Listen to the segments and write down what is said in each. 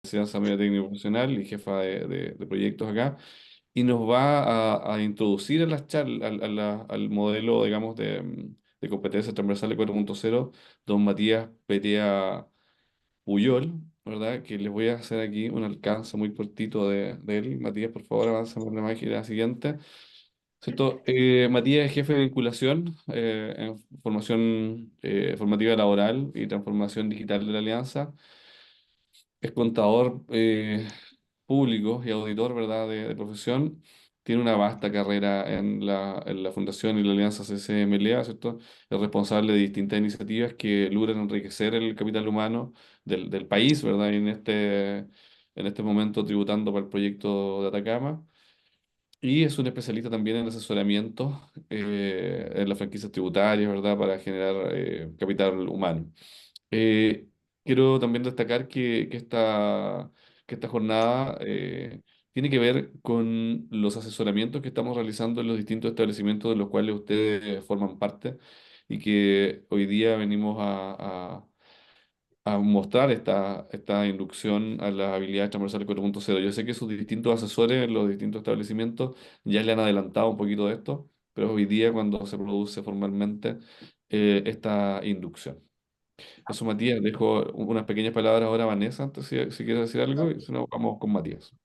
Ciencia Media Técnico Profesional y jefa de proyectos acá, y nos va a introducir a las charlas, al modelo, digamos, de competencias transversales 4.0, don Matías Petea Puyol, ¿verdad? Que les voy a hacer aquí un alcance muy cortito de él. Matías, por favor, avanza por la máquina siguiente. ¿Cierto? Matías es jefe de vinculación en formación formativa laboral y transformación digital de la Alianza. Es contador público y auditor, ¿verdad?, de profesión. Tiene una vasta carrera en la Fundación y la Alianza CCMLA, ¿cierto? Es responsable de distintas iniciativas que logran enriquecer el capital humano del país, ¿verdad? Y en este momento tributando para el proyecto de Atacama. Y es un especialista también en asesoramiento en las franquicias tributarias, ¿verdad?, para generar capital humano. Eh, Quiero también destacar que esta jornada tiene que ver con los asesoramientos que estamos realizando en los distintos establecimientos de los cuales ustedes forman parte y que hoy día venimos a mostrar esta inducción a las habilidades transversales 4.0. Yo sé que sus distintos asesores en los distintos establecimientos ya le han adelantado un poquito de esto, pero hoy día cuando se produce formalmente esta inducción. Eso, Matías, dejo unas pequeñas palabras ahora a Vanessa, antes si quieres decir algo, y si no, vamos con Matías.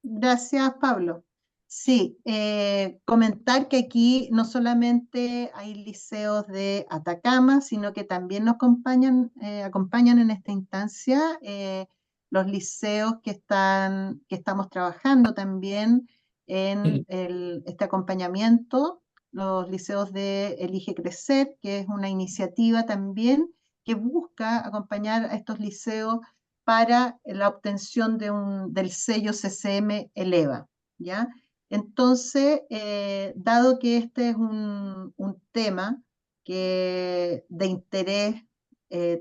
Gracias, Pablo. Sí, comentar que aquí no solamente hay liceos de Atacama, sino que también nos acompañan en esta instancia los liceos que estamos trabajando también en este acompañamiento, los liceos de Elige Crecer, que es una iniciativa también que busca acompañar a estos liceos para la obtención del sello CCM Eleva, ¿ya? Entonces, dado que este es un tema de interés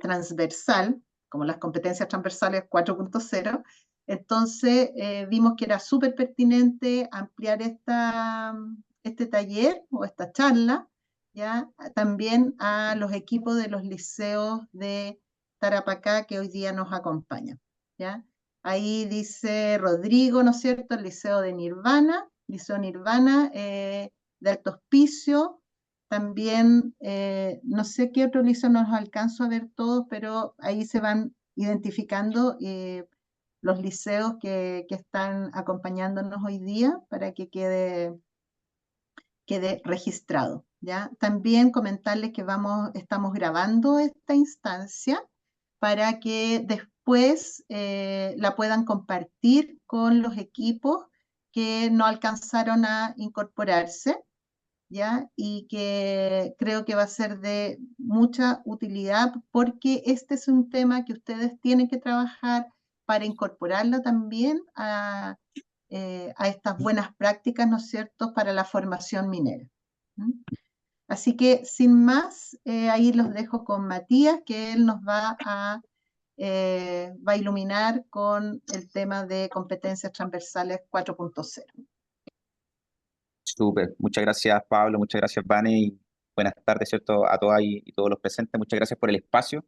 transversal, como las competencias transversales 4.0, entonces vimos que era súper pertinente ampliar este taller o esta charla, ¿ya? También a los equipos de los liceos de Tarapacá que hoy día nos acompañan, ¿ya? Ahí dice Rodrigo, ¿no es cierto? El Liceo de Nirvana, Liceo Nirvana de Alto Hospicio. También, no sé qué otro liceo nos alcanzo a ver todos, pero ahí se van identificando los liceos que están acompañándonos hoy día para que quede registrado, ¿ya? También comentarles que estamos grabando esta instancia para que después la puedan compartir con los equipos que no alcanzaron a incorporarse, ¿ya? Y que creo que va a ser de mucha utilidad porque este es un tema que ustedes tienen que trabajar para incorporarlo también a estas buenas prácticas, ¿no es cierto?, para la formación minera. ¿Mm? Así que, sin más, ahí los dejo con Matías, que él nos va a iluminar con el tema de competencias transversales 4.0. Súper, muchas gracias Pablo, muchas gracias Vane y buenas tardes, ¿cierto? A todas y todos los presentes. Muchas gracias por el espacio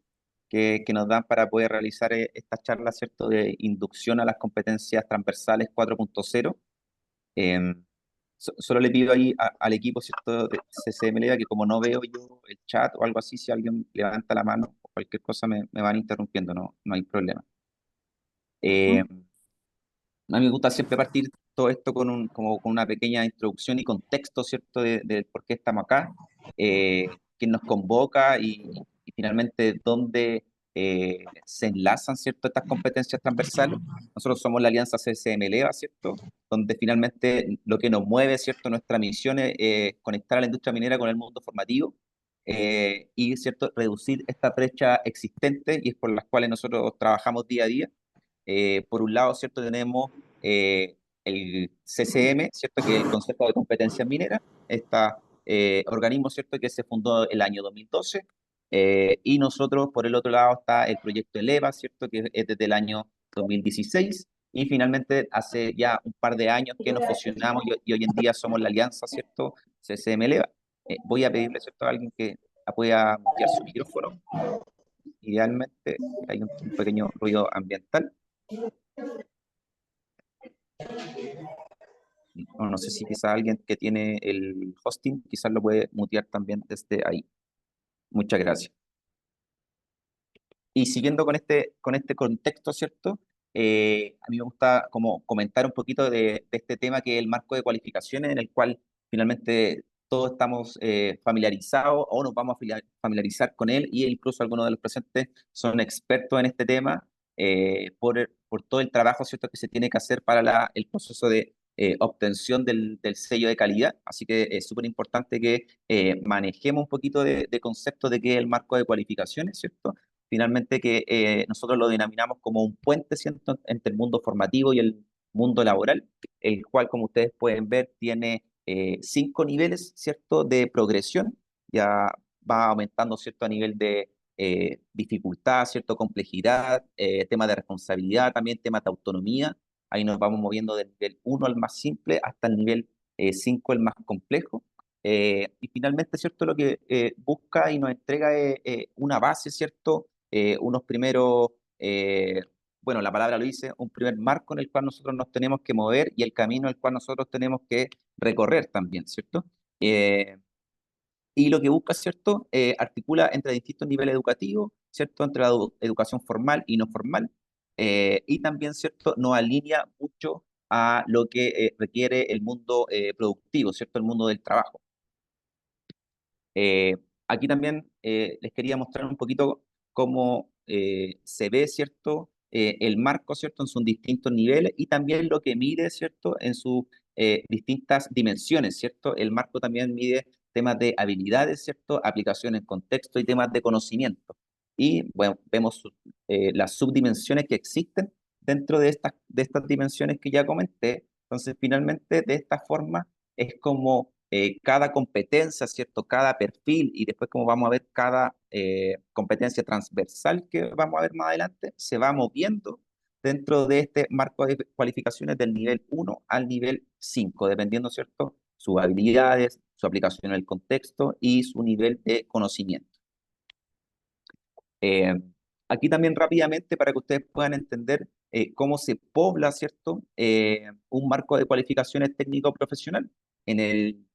que nos dan para poder realizar estas charlas, ¿cierto? De inducción a las competencias transversales 4.0. Em, Solo le pido ahí al equipo, ¿cierto? De CCMLA que como no veo yo el chat o algo así, si alguien levanta la mano o cualquier cosa me van interrumpiendo, no hay problema. Ujú. Em, A mí me gusta siempre partir todo esto como con una pequeña introducción y contexto, ¿cierto?, de por qué estamos acá, quién nos convoca y finalmente dónde se enlazan, ¿cierto?, estas competencias transversales. Nosotros somos la Alianza CCM Eleva, ¿cierto?, donde finalmente lo que nos mueve, ¿cierto?, nuestra misión es conectar a la industria minera con el mundo formativo y, ¿cierto?, reducir esta brecha existente y es por las cuales nosotros trabajamos día a día. Por un lado, ¿cierto? Tenemos el CCM, ¿cierto? Que es el Consejo de Competencias Mineras, este organismo, ¿cierto? Que se fundó el año 2012, y nosotros, por el otro lado, está el proyecto ELEVA, ¿cierto? Que es desde el año 2016, y finalmente hace ya un par de años que nos fusionamos y hoy en día somos la alianza, ¿cierto? CCM ELEVA. Voy a pedirle, ¿cierto? A alguien que pueda mutear su micrófono. Idealmente hay un pequeño ruido ambiental. O no sé si quizá alguien que tiene el hosting quizás lo puede mutear también desde ahí. Muchas gracias. Y siguiendo con este contexto, ¿cierto? A mí me gusta como comentar un poquito de este tema que es el marco de cualificaciones en el cual finalmente todos estamos familiarizados o nos vamos a familiarizar con él y incluso algunos de los presentes son expertos en este tema por todo el trabajo, ¿cierto?, que se tiene que hacer para el proceso de obtención del sello de calidad. Así que es súper importante que manejemos un poquito de concepto de qué es el marco de cualificaciones, ¿cierto? Finalmente que nosotros lo denominamos como un puente, ¿cierto?, entre el mundo formativo y el mundo laboral, el cual, como ustedes pueden ver, tiene 5 niveles, ¿cierto?, de progresión. Ya va aumentando, ¿cierto?, a nivel de dificultad, ¿cierto?, complejidad, tema de responsabilidad, también temas de autonomía. Ahí nos vamos moviendo del nivel 1 al más simple hasta el nivel 5, el más complejo. Y finalmente, ¿cierto?, lo que busca y nos entrega una base, ¿cierto?, unos primeros, bueno, la palabra lo dice, un primer marco en el cual nosotros nos tenemos que mover y el camino en el cual nosotros tenemos que recorrer también, ¿cierto? Eh, y lo que busca, ¿cierto? Articula entre distintos niveles educativos, ¿cierto? Entre la educación formal y no formal, y también, ¿cierto? Nos alinea mucho a lo que requiere el mundo productivo, ¿cierto? El mundo del trabajo. Aquí también les quería mostrar un poquito cómo se ve, ¿cierto? El marco, ¿cierto? En sus distintos niveles y también lo que mide, ¿cierto? En sus distintas dimensiones, ¿cierto? El marco también mide temas de habilidades, ¿cierto? Aplicación en contexto y temas de conocimiento. Y bueno, vemos las subdimensiones que existen dentro de estas dimensiones que ya comenté. Entonces, finalmente, de esta forma es como cada competencia, ¿cierto? Cada perfil y después como vamos a ver cada competencia transversal que vamos a ver más adelante, se va moviendo dentro de este marco de cualificaciones del nivel 1 al nivel 5 dependiendo, ¿cierto? Sus habilidades, su aplicación en el contexto y su nivel de conocimiento. Eh, Aquí también rápidamente para que ustedes puedan entender cómo se pobla, ¿cierto? Un marco de cualificaciones técnico-profesional. En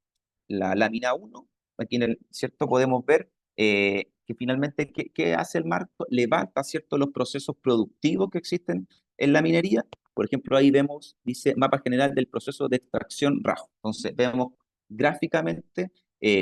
la lámina 1 aquí ¿cierto? Podemos ver que finalmente, ¿qué hace el marco? Levanta, ¿cierto? Los procesos productivos que existen en la minería. Por ejemplo, ahí vemos, dice mapa general del proceso de extracción Rajo. Entonces, vemos gráficamente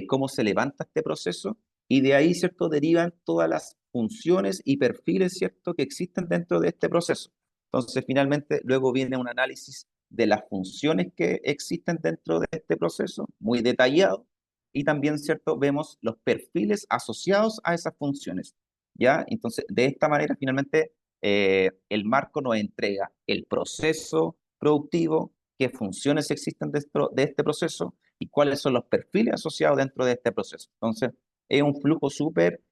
cómo se levanta este proceso y de ahí, ¿cierto? Derivan todas las funciones y perfiles, ¿cierto? Que existen dentro de este proceso. Entonces, finalmente, luego viene un análisis de las funciones que existen dentro de este proceso, muy detallado, y también, ¿cierto? Vemos los perfiles asociados a esas funciones, ¿ya? Entonces, de esta manera, finalmente, el marco nos entrega el proceso productivo, qué funciones existen dentro de este proceso y cuáles son los perfiles asociados dentro de este proceso. Entonces, es un flujo súper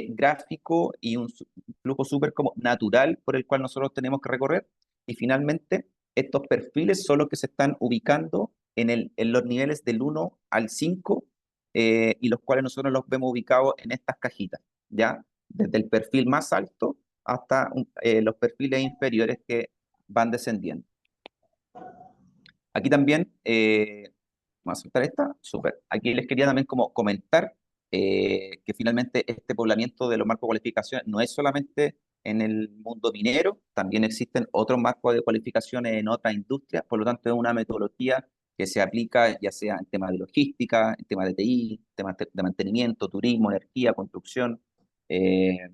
gráfico y un flujo súper como natural por el cual nosotros tenemos que recorrer. Y finalmente, estos perfiles son los que se están ubicando en los niveles del 1 al 5 y los cuales nosotros los vemos ubicados en estas cajitas, ¿ya? Desde el perfil más alto hasta los perfiles inferiores que van descendiendo. Aquí también, vamos a soltar esta, súper. Aquí les quería también como comentar que finalmente este poblamiento de los marcos de cualificación no es solamente en el mundo minero, también existen otros marcos de cualificaciones en otras industrias, por lo tanto es una metodología que se aplica ya sea en temas de logística, en temas de TI, temas de mantenimiento, turismo, energía, construcción, eh,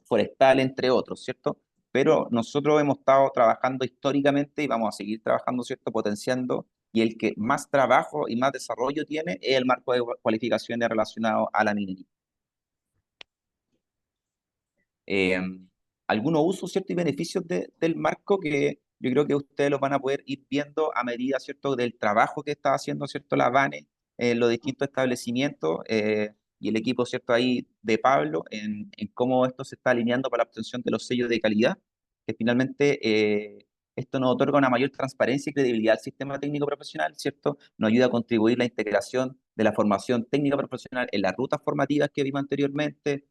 forestal, entre otros, ¿cierto? Pero nosotros hemos estado trabajando históricamente y vamos a seguir trabajando, ¿cierto? Potenciando, y el que más trabajo y más desarrollo tiene es el marco de cualificaciones relacionado a la minería. Eh, Algunos usos, ¿cierto? Y beneficios del marco que yo creo que ustedes los van a poder ir viendo a medida, ¿cierto? Del trabajo que está haciendo, ¿cierto? La BANE en los distintos establecimientos y el equipo, ¿cierto? Ahí de Pablo en cómo esto se está alineando para la obtención de los sellos de calidad, que finalmente esto nos otorga una mayor transparencia y credibilidad al sistema técnico profesional, ¿cierto? Nos ayuda a contribuir a la integración de la formación técnica profesional en las rutas formativas que vimos anteriormente,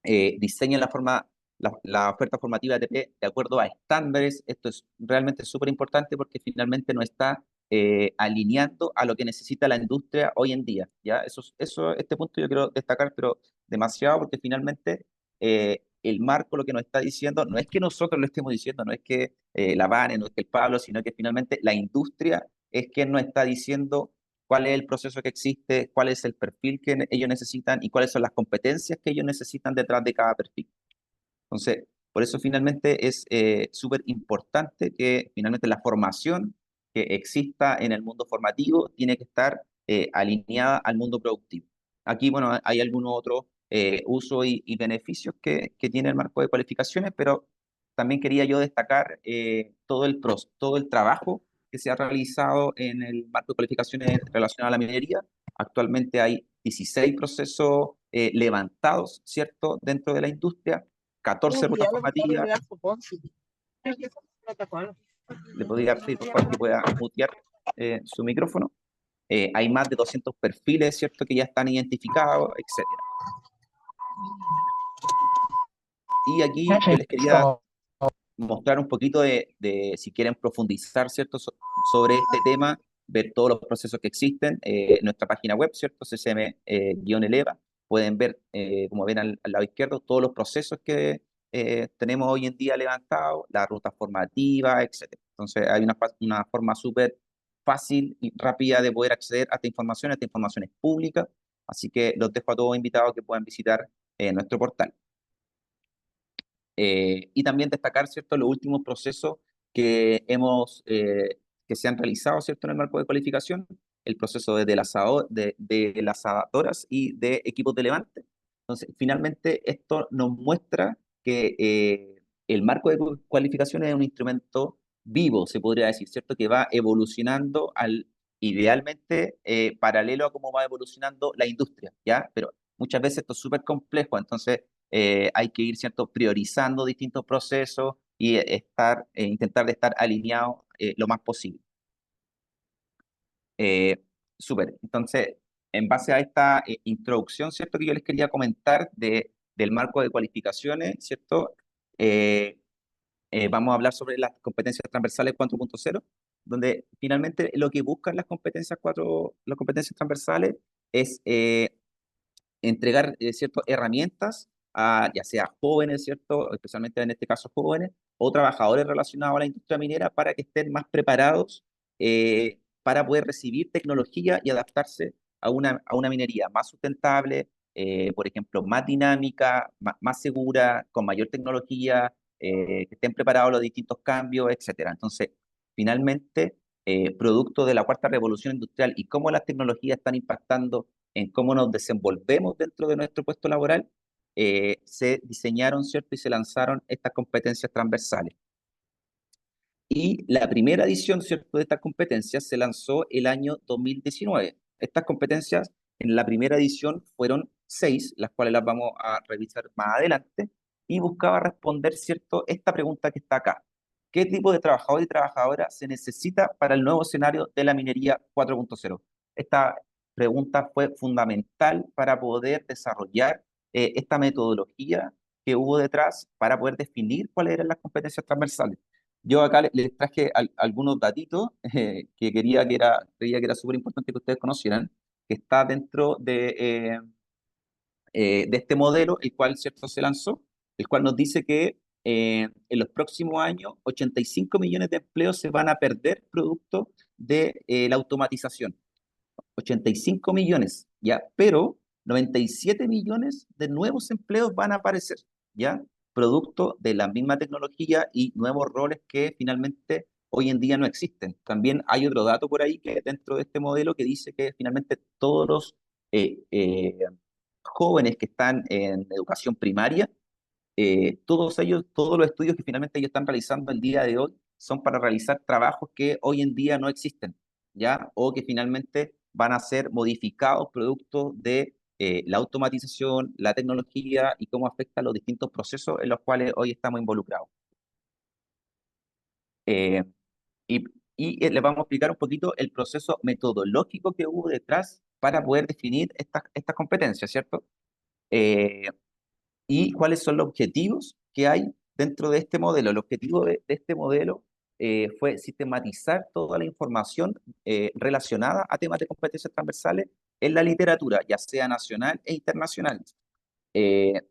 diseñen la oferta formativa de ATP de acuerdo a estándares. Esto es realmente súper importante porque finalmente no está alineando a lo que necesita la industria hoy en día, ¿ya? Este punto yo quiero destacar, pero demasiado, porque finalmente el marco lo que nos está diciendo no es que nosotros lo estemos diciendo, no es que la Vane, no es que el Pablo, sino que finalmente la industria es quien nos está diciendo cuál es el proceso que existe, cuál es el perfil que ellos necesitan y cuáles son las competencias que ellos necesitan detrás de cada perfil. Entonces, por eso finalmente es súper importante que finalmente la formación que exista en el mundo formativo tiene que estar alineada al mundo productivo. Aquí, bueno, hay algunos otros usos y beneficios que tiene el marco de cualificaciones, pero también quería yo destacar todo el trabajo que se ha realizado en el marco de cualificaciones relacionado a la minería. Actualmente hay 16 procesos levantados, ¿cierto?, dentro de la industria, 14 rutas formativas. Le podría pedir, por favor, que pueda mutear su micrófono. Hay más de 200 perfiles, ¿cierto?, que ya están identificados, etcétera. Y aquí yo les quería mostrar un poquito si quieren profundizar, ¿cierto?, sobre este tema, ver todos los procesos que existen en nuestra página web, ¿cierto?, CCM-Eleva. Pueden ver, como ven al lado izquierdo, todos los procesos que tenemos hoy en día levantados, la ruta formativa, etcétera. Entonces, hay una forma súper fácil y rápida de poder acceder a esta información. Esta información es pública, así que los dejo a todos invitados que puedan visitar nuestro portal. Y también destacar, ¿cierto?, los últimos procesos que se han realizado, ¿cierto?, en el marco de cualificación, el proceso de delazadoras y de equipos de levante. Entonces, finalmente, esto nos muestra que el marco de cualificación es un instrumento vivo, se podría decir, ¿cierto?, que va evolucionando idealmente paralelo a cómo va evolucionando la industria, ¿ya? Pero muchas veces esto es súper complejo, entonces hay que ir, ¿cierto?, priorizando distintos procesos y intentar de estar alineado lo más posible. Súper. Entonces, en base a esta introducción, ¿cierto?, que yo les quería comentar del marco de cualificaciones, ¿cierto? Vamos a hablar sobre las competencias transversales 4.0, donde finalmente lo que buscan las competencias transversales es entregar ciertas herramientas a ya sea jóvenes, ¿cierto?, especialmente en este caso jóvenes, o trabajadores relacionados a la industria minera para que estén más preparados para poder recibir tecnología y adaptarse a una minería más sustentable, por ejemplo, más dinámica, más segura, con mayor tecnología, que estén preparados a los distintos cambios, etcétera. Entonces, finalmente, producto de la cuarta revolución industrial y cómo las tecnologías están impactando en cómo nos desenvolvemos dentro de nuestro puesto laboral, se diseñaron, ¿cierto?, y se lanzaron estas competencias transversales. Y la primera edición, ¿cierto?, de estas competencias se lanzó el año 2019. Estas competencias en la primera edición fueron 6, las cuales las vamos a revisar más adelante, y buscaba responder, ¿cierto?, esta pregunta que está acá. ¿Qué tipo de trabajador y trabajadora se necesita para el nuevo escenario de la minería 4.0? Esta pregunta fue fundamental para poder desarrollar esta metodología que hubo detrás para poder definir cuáles eran las competencias transversales. Yo acá les traje algunos datitos que creía que era súper importante que ustedes conocieran, que está dentro de este modelo, el cual, ¿cierto?, se lanzó, el cual nos dice que en los próximos años 85 millones de empleos se van a perder producto de la automatización. 85 millones, ¿ya? Pero 97 millones de nuevos empleos van a aparecer, ¿ya? Producto de la misma tecnología y nuevos roles que finalmente hoy en día no existen. También hay otro dato por ahí que dentro de este modelo que dice que finalmente todos los jóvenes que están en educación primaria, todos los estudios que finalmente ellos están realizando el día de hoy son para realizar trabajos que hoy en día no existen, ¿ya? O que finalmente van a ser modificados producto de la automatización, la tecnología y cómo afecta los distintos procesos en los cuales hoy estamos involucrados. Eh, y les vamos a explicar un poquito el proceso metodológico que hubo detrás para poder definir estas competencias, ¿cierto? y cuáles son los objetivos que hay dentro de este modelo. El objetivo de este modelo fue sistematizar toda la información relacionada a temas de competencias transversales en la literatura, ya sea nacional e internacional.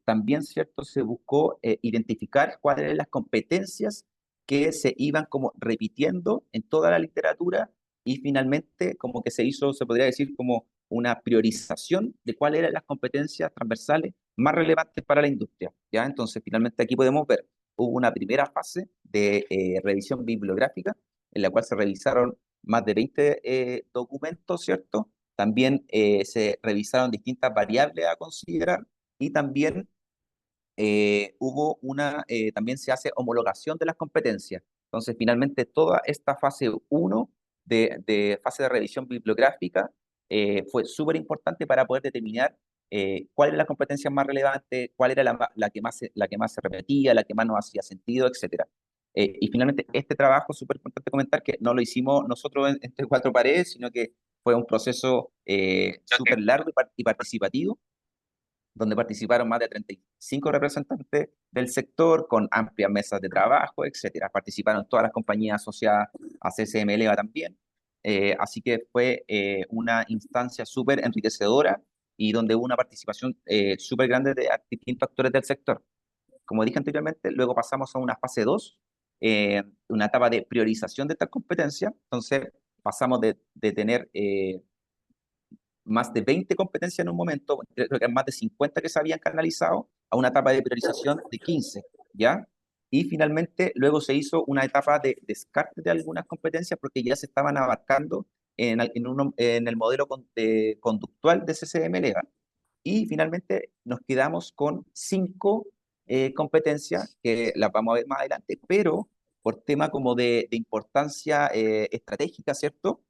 También, ¿cierto?, se buscó identificar cuáles eran las competencias que se iban como repitiendo en toda la literatura y finalmente como que se hizo, se podría decir, como una priorización de cuáles eran las competencias transversales más relevantes para la industria, ¿ya? Entonces, finalmente aquí podemos ver, hubo una primera fase de revisión bibliográfica en la cual se revisaron más de 20 documentos, ¿cierto? También se revisaron distintas variables a considerar y también también se hace homologación de las competencias. Entonces, finalmente, toda esta fase uno de fase de revisión bibliográfica fue súper importante para poder determinar cuál era la competencia más relevante, cuál era la que más se repetía, la que más nos hacía sentido, etcétera. Y finalmente, este trabajo, súper importante comentar que no lo hicimos nosotros entre cuatro paredes, sino que fue un proceso súper largo y participativo, donde participaron más de 35 representantes del sector con amplias mesas de trabajo, etcétera. Participaron todas las compañías asociadas a CCM Eleva también. Así que fue una instancia súper enriquecedora y donde hubo una participación súper grande de distintos actores del sector. Como dije anteriormente, luego pasamos a una fase 2, una etapa de priorización de estas competencias. Entonces, pasamos de tener más de 20 competencias en un momento, creo que más de 50 que se habían canalizado, a una etapa de priorización de 15, ¿ya? Y finalmente luego se hizo una etapa de descarte de algunas competencias porque ya se estaban abarcando en el modelo conductual de CCM Legal. Y finalmente nos quedamos con 5 competencias que las vamos a ver más adelante, pero por tema como de importancia estratégica, ¿cierto?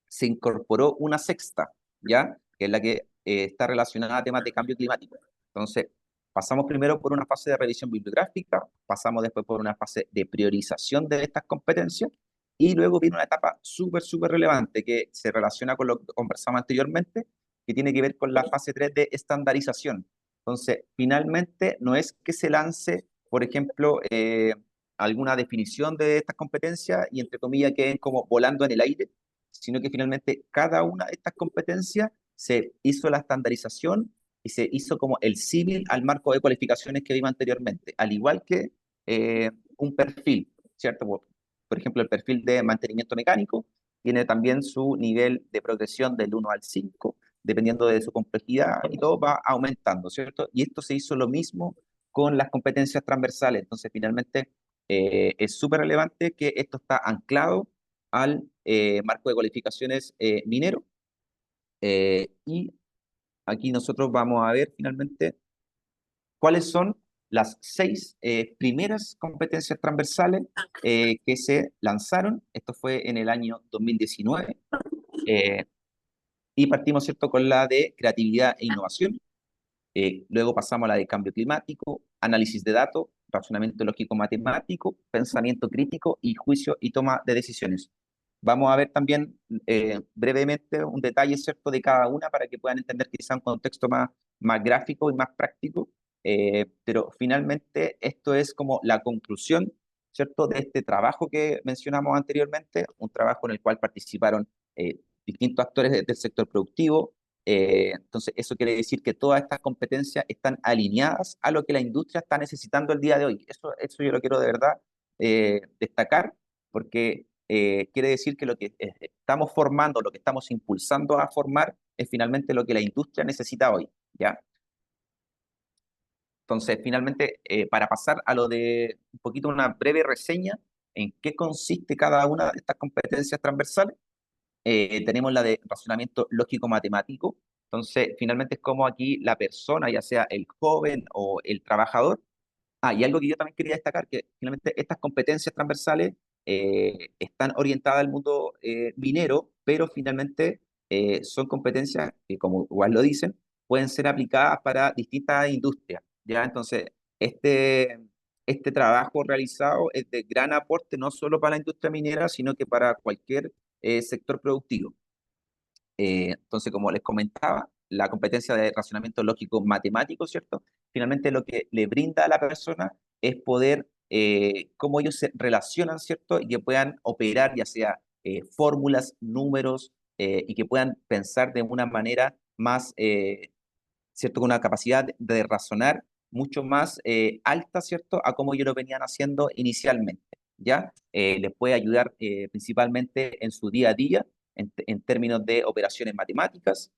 Se incorporó una sexta, ¿ya? Que es la que está relacionada a temas de cambio climático. Entonces, pasamos primero por una fase de revisión bibliográfica, pasamos después por una fase de priorización de estas competencias, y luego viene una etapa súper, súper relevante que se relaciona con lo que conversamos anteriormente, que tiene que ver con la fase 3 de estandarización. Entonces, finalmente, no es que se lance, por ejemplo, alguna definición de estas competencias y, entre comillas, queden como volando en el aire, sino que finalmente cada una de estas competencias se hizo la estandarización y se hizo como el símil al marco de cualificaciones que vimos anteriormente, al igual que un perfil, ¿cierto? Por ejemplo, el perfil de mantenimiento mecánico tiene también su nivel de progresión del 1 al 5, dependiendo de su complejidad, y todo va aumentando, ¿cierto? Y esto se hizo lo mismo con las competencias transversales. Entonces, finalmente, es súper relevante que esto está anclado al marco de cualificaciones minero. Y aquí nosotros vamos a ver finalmente cuáles son las 6 primeras competencias transversales que se lanzaron. Esto fue en el año 2019. eh, y partimos, ¿cierto?, con la de creatividad e innovación. Luego pasamos a la de cambio climático, análisis de datos, razonamiento lógico-matemático, pensamiento crítico y juicio y toma de decisiones. Vamos a ver también brevemente un detalle, ¿cierto?, de cada una para que puedan entender quizá un contexto más gráfico y más práctico, pero finalmente esto es como la conclusión, ¿cierto?, de este trabajo que mencionamos anteriormente, un trabajo en el cual participaron distintos actores del sector productivo. Entonces, eso quiere decir que todas estas competencias están alineadas a lo que la industria está necesitando el día de hoy. Eso yo lo quiero de verdad destacar, porque quiere decir que lo que estamos formando, lo que estamos impulsando a formar, es finalmente lo que la industria necesita hoy, ¿ya? Entonces, finalmente, para pasar a lo de un poquito una breve reseña en qué consiste cada una de estas competencias transversales. Tenemos la de razonamiento lógico-matemático. Entonces, finalmente es como aquí la persona, ya sea el joven o el trabajador. Y algo que yo también quería destacar, que finalmente estas competencias transversales están orientadas al mundo minero, pero finalmente son competencias que, como igual lo dicen, pueden ser aplicadas para distintas industrias, ¿ya? Entonces, este, este trabajo realizado es de gran aporte no solo para la industria minera, sino que para cualquier sector productivo. Entonces, como les comentaba, la competencia de razonamiento lógico matemático, ¿cierto? Finalmente lo que le brinda a la persona es poder, cómo ellos se relacionan, ¿cierto? Y que puedan operar ya sea fórmulas, números, y que puedan pensar de una manera más, ¿cierto? Con una capacidad de razonar mucho más alta, ¿cierto? A como ellos lo venían haciendo inicialmente, ¿ya? Les puede ayudar principalmente en su día a día, en términos de operaciones matemáticas,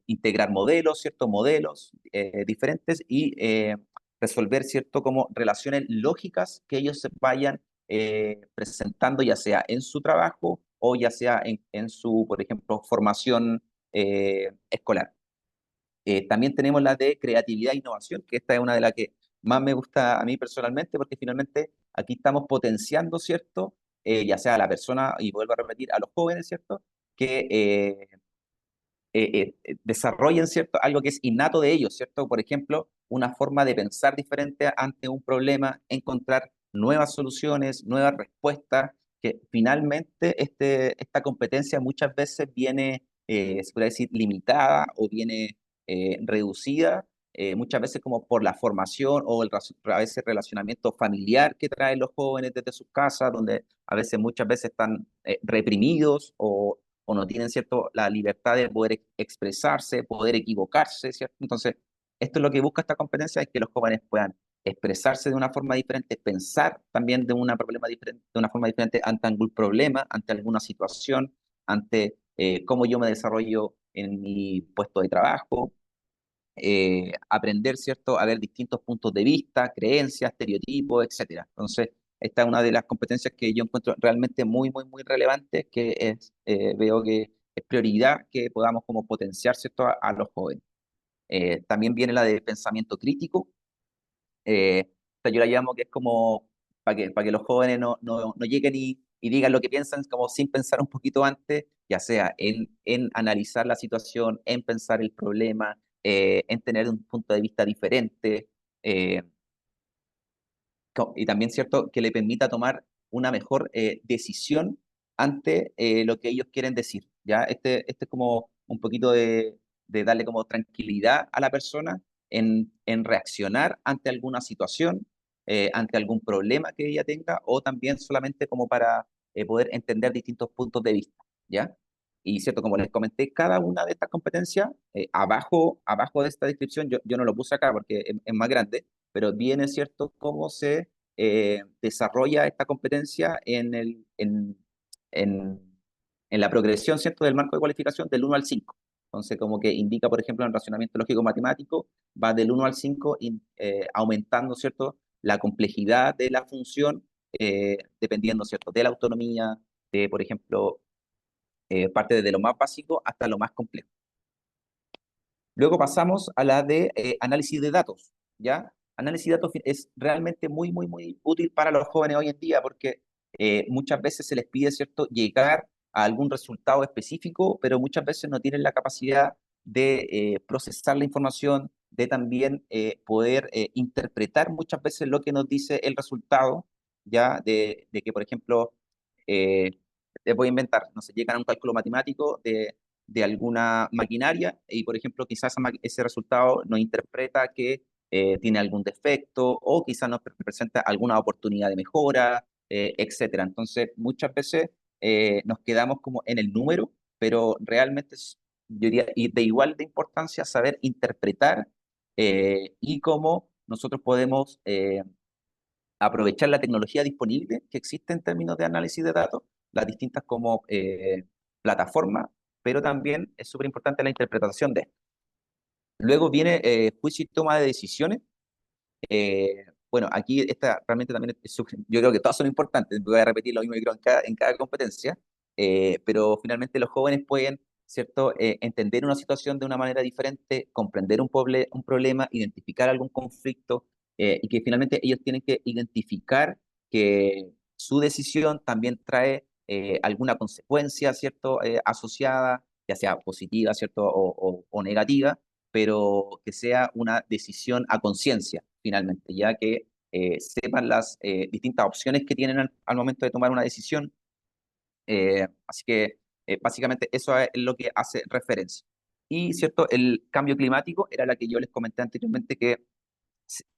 integrar modelos, ¿cierto? Modelos diferentes y resolver, ¿cierto? Como relaciones lógicas que ellos se vayan presentando, ya sea en su trabajo o ya sea en su, por ejemplo, formación escolar. También tenemos la de creatividad e innovación, que esta es una de las que más me gusta a mí personalmente, porque finalmente aquí estamos potenciando, ¿cierto? Ya sea a la persona, y vuelvo a repetir, a los jóvenes, ¿cierto? Que desarrollen, ¿cierto? Algo que es innato de ellos, ¿cierto? Por ejemplo, una forma de pensar diferente ante un problema, encontrar nuevas soluciones, nuevas respuestas, que finalmente esta competencia muchas veces viene, se puede decir, limitada o viene reducida, muchas veces como por la formación o a veces relacionamiento familiar que traen los jóvenes desde sus casas, donde a veces muchas veces están reprimidos o no tienen, ¿cierto?, la libertad de poder expresarse, poder equivocarse, ¿cierto? Entonces, esto es lo que busca esta competencia, es que los jóvenes puedan expresarse de una forma diferente, pensar también de una, problema diferente, de una forma diferente ante algún problema, ante alguna situación, ante cómo yo me desarrollo en mi puesto de trabajo, aprender, ¿cierto?, a ver distintos puntos de vista, creencias, estereotipos, etcétera. Entonces, esta es una de las competencias que yo encuentro realmente muy, muy, muy relevante, que es, veo que es prioridad que podamos como potenciar, ¿cierto?, a los jóvenes. También viene la de pensamiento crítico. Yo la llamo que es como para que los jóvenes no lleguen y digan lo que piensan como sin pensar un poquito antes, ya sea en analizar la situación, en pensar el problema, en tener un punto de vista diferente, eh, y también, ¿cierto?, que le permita tomar una mejor decisión ante lo que ellos quieren decir, ¿ya? Este es como un poquito de darle como tranquilidad a la persona en reaccionar ante alguna situación, ante algún problema que ella tenga, o también solamente como para poder entender distintos puntos de vista, ¿ya? Y, ¿cierto?, como les comenté, cada una de estas competencias, abajo de esta descripción, yo no lo puse acá porque es más grande, pero viene, ¿cierto?, cómo se desarrolla esta competencia en, en la progresión, ¿cierto?, del marco de cualificación del 1 al 5. Entonces, como que indica, por ejemplo, en el razonamiento lógico matemático, va del 1 al 5, aumentando, ¿cierto?, la complejidad de la función, dependiendo, ¿cierto?, de la autonomía, de, por ejemplo, parte desde lo más básico hasta lo más complejo. Luego pasamos a la de análisis de datos, ¿ya? Análisis de datos es realmente muy, muy, muy útil para los jóvenes hoy en día porque muchas veces se les pide, ¿cierto?, llegar a algún resultado específico, pero muchas veces no tienen la capacidad de procesar la información, de también poder interpretar muchas veces lo que nos dice el resultado, ¿ya? De que, por ejemplo, eh, les voy a inventar, no sé, llegan a un cálculo matemático de alguna maquinaria y, por ejemplo, quizás ese resultado nos interpreta que tiene algún defecto o quizás nos presenta alguna oportunidad de mejora, etcétera. Entonces, muchas veces nos quedamos como en el número, pero realmente yo diría, y de igual de importancia saber interpretar y cómo nosotros podemos aprovechar la tecnología disponible que existe en términos de análisis de datos, las distintas como plataformas, pero también es súper importante la interpretación de esto. Luego viene juicio y toma de decisiones. Bueno, aquí esta realmente también yo creo que todas son importantes, voy a repetir lo mismo que creo en cada competencia, pero finalmente los jóvenes pueden, ¿cierto?, entender una situación de una manera diferente, comprender un problema, identificar algún conflicto, y que finalmente ellos tienen que identificar que su decisión también trae alguna consecuencia, ¿cierto?, asociada, ya sea positiva, ¿cierto?, o negativa, pero que sea una decisión a conciencia, finalmente, ya que sepan las distintas opciones que tienen al momento de tomar una decisión. Así que básicamente eso es lo que hace referencia. y, ¿cierto? El cambio climático era la que yo les comenté anteriormente, que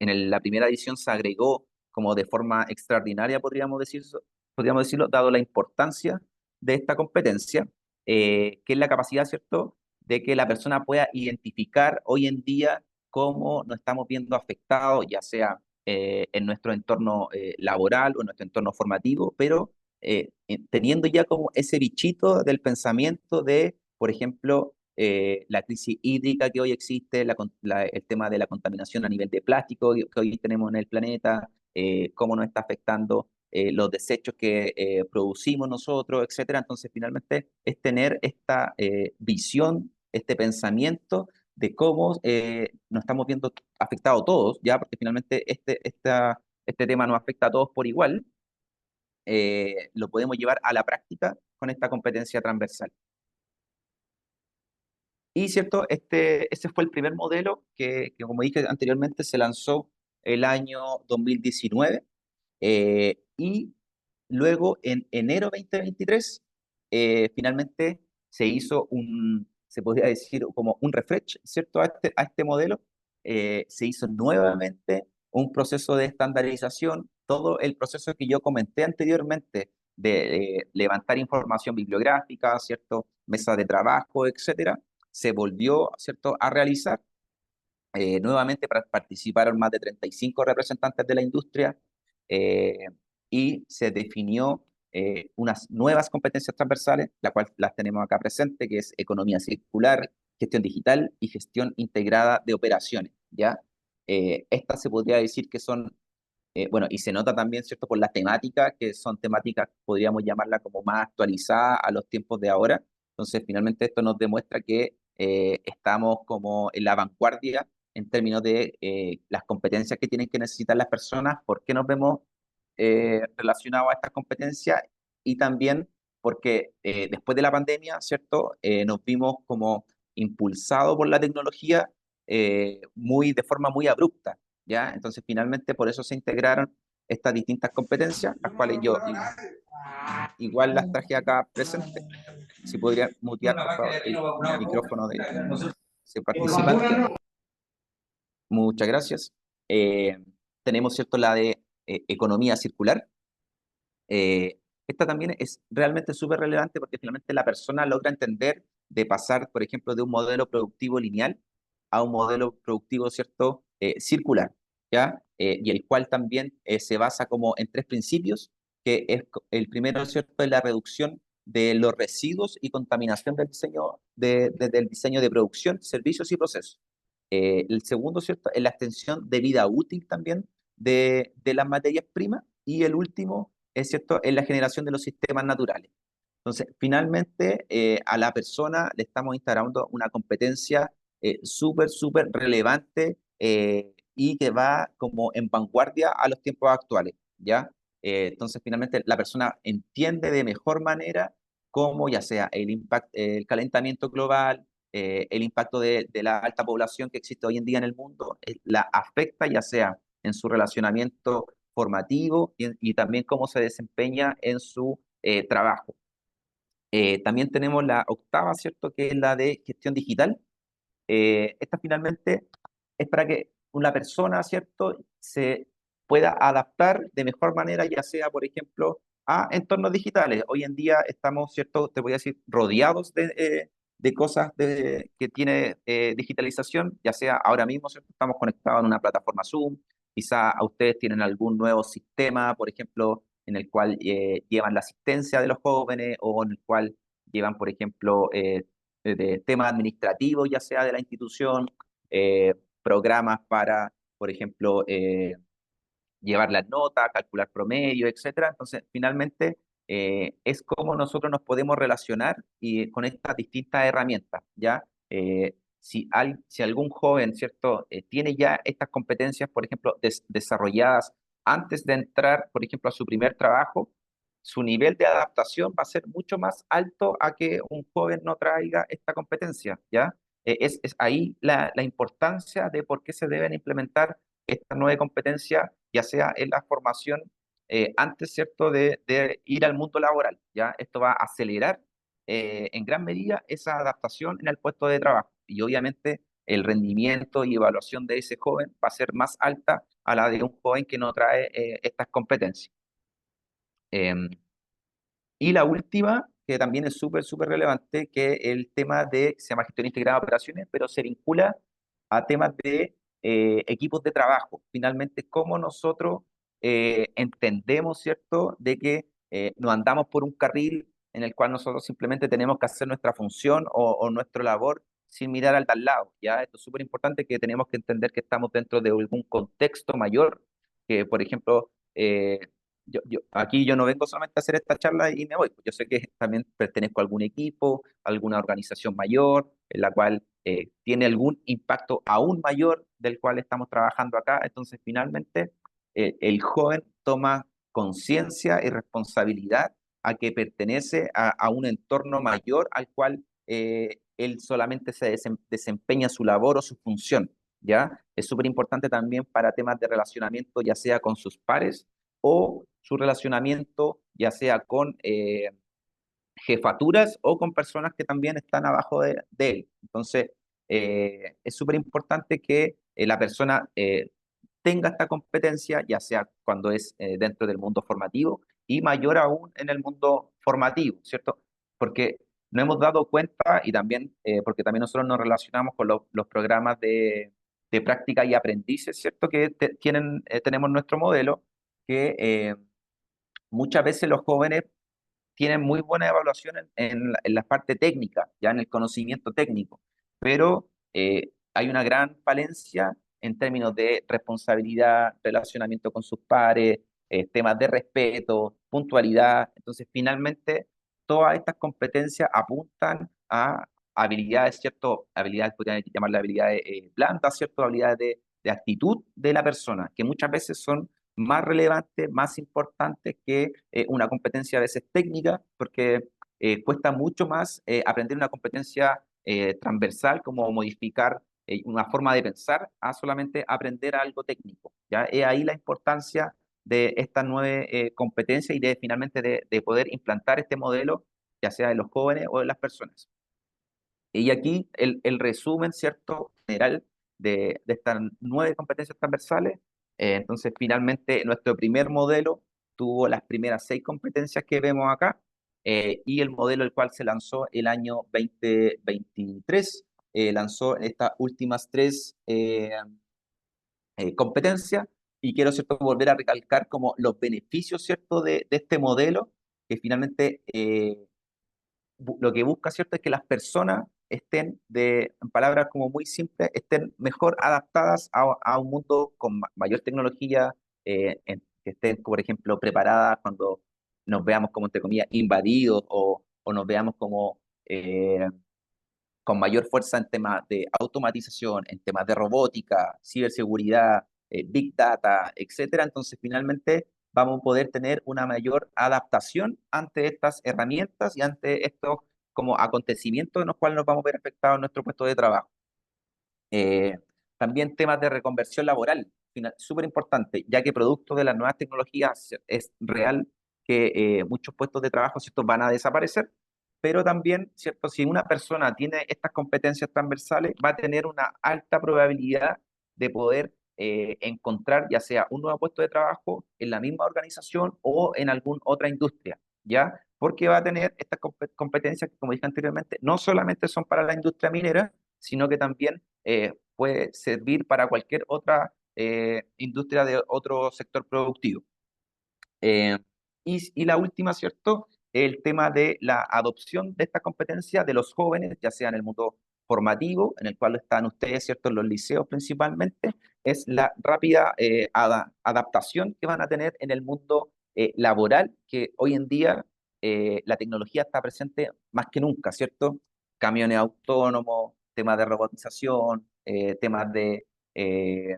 la primera edición se agregó como de forma extraordinaria, podríamos decirlo, dado la importancia de esta competencia, que es la capacidad, ¿cierto?, de que la persona pueda identificar hoy en día cómo nos estamos viendo afectados, ya sea en nuestro entorno laboral o en nuestro entorno formativo, pero teniendo ya como ese bichito del pensamiento de, por ejemplo, la crisis hídrica que hoy existe, el tema de la contaminación a nivel de plástico que hoy tenemos en el planeta, cómo nos está afectando los desechos que producimos nosotros, etcétera. Entonces, finalmente, es tener esta visión, este pensamiento de cómo nos estamos viendo afectados todos, ya, porque finalmente este tema nos afecta a todos por igual, lo podemos llevar a la práctica con esta competencia transversal. Y cierto, ese fue el primer modelo que, como dije anteriormente, se lanzó el año 2019, y luego en enero 2023 finalmente se podría decir como un refresh, ¿cierto? A este modelo. Se hizo nuevamente un proceso de estandarización, todo el proceso que yo comenté anteriormente de levantar información bibliográfica, ¿cierto? Mesas de trabajo, etcétera, se volvió, ¿cierto?, a realizar. Nuevamente participaron más de 35 representantes de la industria, eh, y se definió unas nuevas competencias transversales, las cuales las tenemos acá presentes, que es economía circular, gestión digital y gestión integrada de operaciones, ¿ya? Estas se podría decir que son, bueno, y se nota también, ¿cierto?, por las temáticas, que son temáticas, podríamos llamarla como más actualizadas a los tiempos de ahora. Entonces, finalmente esto nos demuestra que estamos como en la vanguardia en términos de las competencias que tienen que necesitar las personas, por qué nos vemos relacionados a estas competencias, y también porque después de la pandemia, ¿cierto? Nos vimos como impulsados por la tecnología de forma muy abrupta, ¿ya? Entonces, finalmente, por eso se integraron estas distintas competencias, las cuales yo igual las traje acá presentes. Si podría mutear, por favor, el micrófono de ese participante. Muchas gracias. Tenemos, ¿cierto?, la de economía circular. Esta también es realmente súper relevante porque finalmente la persona logra entender de pasar, por ejemplo, de un modelo productivo lineal a un modelo productivo, ¿cierto?, circular, ¿ya? Y el cual también se basa como en tres principios, que es el primero, ¿cierto?, es la reducción de los residuos y contaminación del diseño de producción, servicios y procesos. El segundo, ¿cierto?, es la extensión de vida útil también de las materias primas. Y el último, es cierto, es la generación de los sistemas naturales. Entonces, finalmente, a la persona le estamos instaurando una competencia súper, súper relevante, y que va como en vanguardia a los tiempos actuales, ¿ya? Entonces, finalmente, la persona entiende de mejor manera cómo, ya sea el calentamiento global, el impacto de la alta población que existe hoy en día en el mundo, la afecta, ya sea en su relacionamiento formativo y también cómo se desempeña en su trabajo. También tenemos la octava, ¿cierto?, que es la de gestión digital. Esta finalmente es para que una persona, ¿cierto?, se pueda adaptar de mejor manera, ya sea, por ejemplo, a entornos digitales. Hoy en día estamos, ¿cierto?, te voy a decir, rodeados de cosas que tiene digitalización, ya sea ahora mismo, ¿cierto?, estamos conectados en una plataforma Zoom, quizá a ustedes tienen algún nuevo sistema, por ejemplo, en el cual llevan la asistencia de los jóvenes, o en el cual llevan, por ejemplo, de temas administrativos, ya sea de la institución, programas para, por ejemplo, llevar las notas, calcular promedio, etcétera. Entonces, finalmente, es como nosotros nos podemos relacionar con estas distintas herramientas, ¿ya? Si algún joven, ¿cierto?, tiene ya estas competencias, por ejemplo, desarrolladas antes de entrar, por ejemplo, a su primer trabajo, su nivel de adaptación va a ser mucho más alto a que un joven no traiga esta competencia, ¿ya? Es ahí la importancia de por qué se deben implementar esta nueva competencia, ya sea en la formación antes, ¿cierto?, de ir al mundo laboral, ¿ya? Esto va a acelerar en gran medida esa adaptación en el puesto de trabajo. y obviamente el rendimiento y evaluación de ese joven va a ser más alta a la de un joven que no trae estas competencias. Em, y la última, que también es súper, súper relevante, que el tema de, se llama gestión integrada de operaciones, pero se vincula a temas de equipos de trabajo. Finalmente, cómo nosotros entendemos, ¿cierto?, de que no andamos por un carril en el cual nosotros simplemente tenemos que hacer nuestra función o nuestra labor sin mirar al de al lado, ¿ya? Esto es súper importante, que tenemos que entender que estamos dentro de algún contexto mayor, que, por ejemplo, aquí yo no vengo solamente a hacer esta charla y me voy. Yo sé que también pertenezco a algún equipo, a alguna organización mayor, en la cual tiene algún impacto aún mayor del cual estamos trabajando acá. Entonces, finalmente, el joven toma conciencia y responsabilidad a que pertenece a un entorno mayor al cual él solamente desempeña su labor o su función, ¿ya? Es súper importante también para temas de relacionamiento, ya sea con sus pares o su relacionamiento, ya sea con jefaturas o con personas que también están abajo de él. Entonces, es súper importante que la persona tenga esta competencia, ya sea cuando es dentro del mundo formativo y mayor aún en el mundo formativo, ¿cierto? Porque nos hemos dado cuenta y también, porque también nosotros nos relacionamos con los programas de práctica y aprendices, ¿cierto? Que tenemos nuestro modelo, que muchas veces los jóvenes tienen muy buena evaluación en la parte técnica, ya en el conocimiento técnico, pero hay una gran falencia en términos de responsabilidad, relacionamiento con sus pares, temas de respeto, puntualidad. Entonces, finalmente, todas estas competencias apuntan a habilidades, ¿cierto? Habilidades, podrían llamarle habilidades blandas, ¿cierto? Habilidades de actitud de la persona, que muchas veces son más relevantes, más importantes que una competencia a veces técnica, porque cuesta mucho más aprender una competencia transversal, como modificar una forma de pensar, a solamente aprender algo técnico. ¿Ya? Es ahí la importancia de estas 9 competencias y de finalmente de poder implantar este modelo, ya sea en los jóvenes o en las personas. Y aquí el resumen, ¿cierto?, general de estas 9 competencias transversales. Entonces, finalmente, nuestro primer modelo tuvo las primeras 6 competencias que vemos acá, y el modelo el cual se lanzó el año 2023 lanzó estas últimas 3 competencias, y quiero, ¿cierto?, volver a recalcar como los beneficios, ¿cierto?, de este modelo, que finalmente lo que busca, ¿cierto?, es que las personas estén, en palabras como muy simples, estén mejor adaptadas a un mundo con mayor tecnología, que estén, por ejemplo, preparadas cuando nos veamos como, entre comillas, invadidos o nos veamos como con mayor fuerza en temas de automatización, en temas de robótica, ciberseguridad, big data, etcétera. Entonces, finalmente, vamos a poder tener una mayor adaptación ante estas herramientas y ante estos como acontecimientos en los cuales nos vamos a ver afectados en nuestro puesto de trabajo. Eh, También temas de reconversión laboral, súper importante, ya que producto de las nuevas tecnologías es real que muchos puestos de trabajo, ¿cierto?, van a desaparecer, pero también, ¿cierto?, si una persona tiene estas competencias transversales, va a tener una alta probabilidad de poder encontrar ya sea un nuevo puesto de trabajo en la misma organización o en alguna otra industria, ¿ya? Porque va a tener estas competencias que, como dije anteriormente, no solamente son para la industria minera, sino que también puede servir para cualquier otra industria de otro sector productivo. Eh, y la última, ¿cierto? El tema de la adopción de esta competencia de los jóvenes, ya sea en el mundo formativo, en el cual están ustedes, ¿cierto?, en los liceos principalmente, es la rápida adaptación que van a tener en el mundo laboral, que hoy en día la tecnología está presente más que nunca, ¿cierto? Camiones autónomos, temas de robotización, temas eh,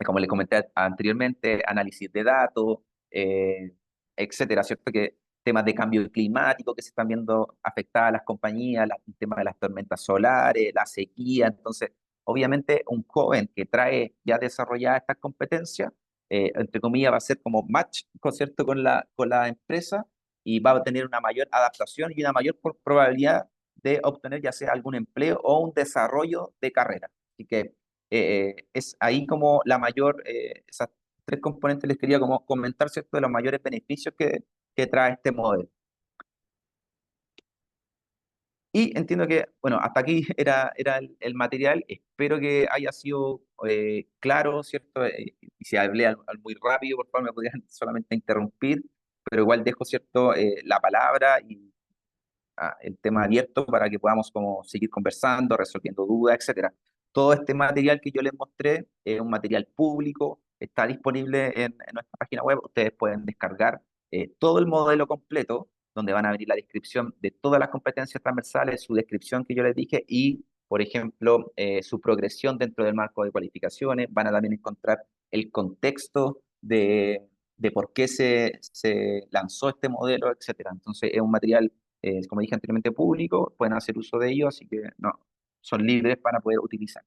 como les comenté anteriormente, análisis de datos, eh, etcétera, ¿cierto? Que temas de cambio climático que se están viendo afectadas a las compañías, el tema de las tormentas solares, la sequía. Entonces, obviamente, un joven que trae ya desarrollada estas competencias, entre comillas, va a ser como match, ¿cierto?, con la empresa, y va a tener una mayor adaptación y una mayor probabilidad de obtener ya sea algún empleo o un desarrollo de carrera. Así que es ahí como la mayor, esas tres componentes les quería como comentar, ¿cierto?, de los mayores beneficios que trae este modelo. Y entiendo que, bueno, hasta aquí era el material. Espero que haya sido claro, ¿cierto? Y si hablé muy rápido, por favor, me podrían solamente interrumpir, pero igual dejo, ¿cierto?, la palabra y el tema abierto para que podamos como seguir conversando, resolviendo dudas, etcétera. Todo este material que yo les mostré es un material público, está disponible en nuestra página web. Ustedes pueden descargar todo el modelo completo, donde van a venir la descripción de todas las competencias transversales, su descripción que yo les dije y, por ejemplo, su progresión dentro del marco de cualificaciones. Van a también encontrar el contexto de por qué se lanzó este modelo, etcétera. Entonces, es un material, como dije anteriormente, público, pueden hacer uso de ello, así que no, son libres para poder utilizar.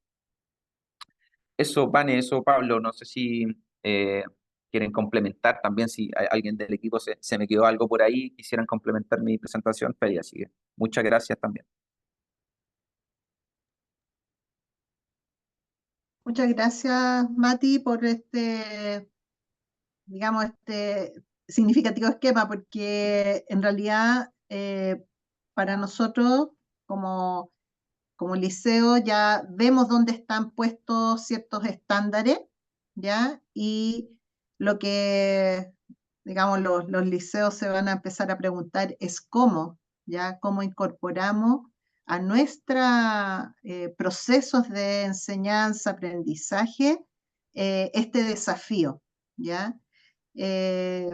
Eso, Vane, eso, Pablo, no sé si quieren complementar también, si hay alguien del equipo se me quedó algo por ahí, quisieran complementar mi presentación, Feli, así que muchas gracias también. Muchas gracias, Mati, por este, digamos, este significativo esquema, porque en realidad para nosotros como, como liceo ya vemos dónde están puestos ciertos estándares, ¿ya? Y lo que, digamos, los liceos se van a empezar a preguntar es cómo, ¿ya? Cómo incorporamos a nuestros procesos de enseñanza, aprendizaje, este desafío, ¿ya? Eh,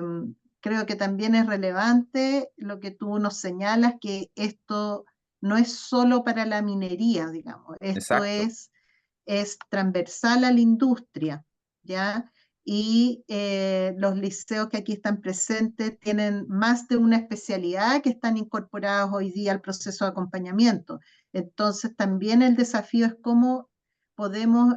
Creo que también es relevante lo que tú nos señalas, que esto no es solo para la minería, digamos, esto Exacto, es transversal a la industria, ¿ya? Y los liceos que aquí están presentes tienen más de una especialidad que están incorporados hoy día al proceso de acompañamiento. Entonces, también el desafío es cómo podemos,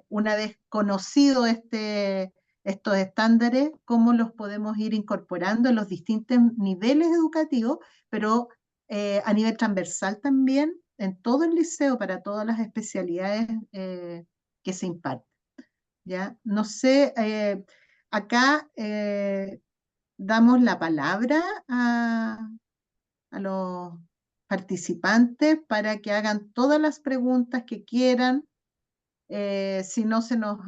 una vez conocido estos estándares, cómo los podemos ir incorporando en los distintos niveles educativos, pero a nivel transversal también, en todo el liceo, para todas las especialidades que se imparten. ¿Ya? No sé, acá damos la palabra a los participantes para que hagan todas las preguntas que quieran. Si no se nos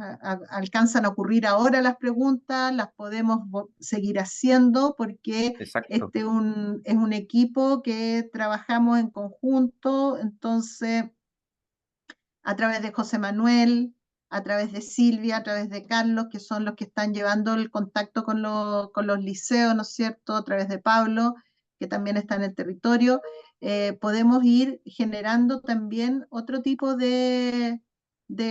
alcanzan a ocurrir ahora las preguntas, las podemos seguir haciendo porque exacto. este es un equipo que trabajamos en conjunto, entonces a través de José Manuel, a través de Silvia, a través de Carlos, que son los que están llevando el contacto con los liceos, ¿no es cierto? A través de Pablo, que también está en el territorio, podemos ir generando también otro tipo de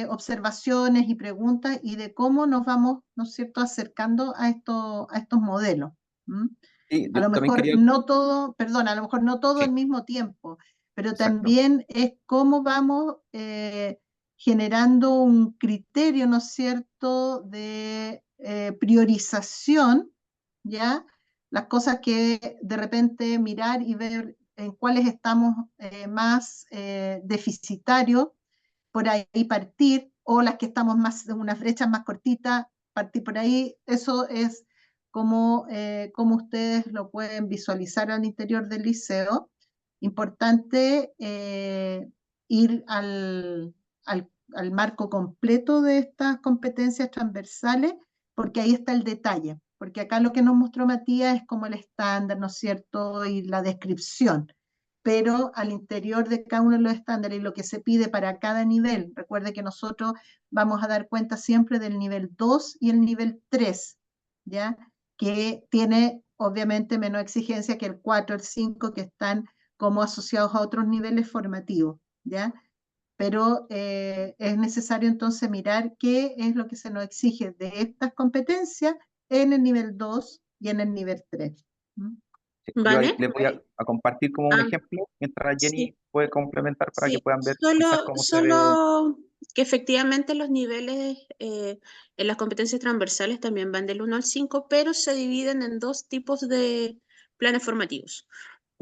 observaciones y preguntas y de cómo nos vamos, ¿no es cierto?, acercando a estos modelos. ¿Mm? Sí, A yo lo también mejor quería, no todo, perdón, a lo mejor no todo al sí, mismo tiempo, pero exacto, también es cómo vamos generando un criterio, ¿no es cierto?, de priorización, ¿ya? Las cosas que de repente mirar y ver en cuáles estamos más deficitarios, por ahí partir, o las que estamos más en unas brechas más cortitas, partir por ahí. Eso es como ustedes lo pueden visualizar al interior del liceo. Importante ir al marco completo de estas competencias transversales, porque ahí está el detalle, porque acá lo que nos mostró Matías es como el estándar, ¿no es cierto?, y la descripción, pero al interior de cada uno de los estándares y lo que se pide para cada nivel. Recuerde que nosotros vamos a dar cuenta siempre del nivel 2 y el nivel 3, ¿ya? Que tiene obviamente menos exigencia que el 4, el 5, que están como asociados a otros niveles formativos, ¿ya? Pero es necesario entonces mirar qué es lo que se nos exige de estas competencias en el nivel 2 y en el nivel 3. ¿Mm? sí. Yo ahí ¿Vale? les voy a compartir como un Ah, ejemplo, mientras Jenny sí, puede complementar para que sí. puedan ver quizás cómo se ve. Solo que efectivamente los niveles en las competencias transversales también van del 1 al 5, pero se dividen en dos tipos de planes formativos.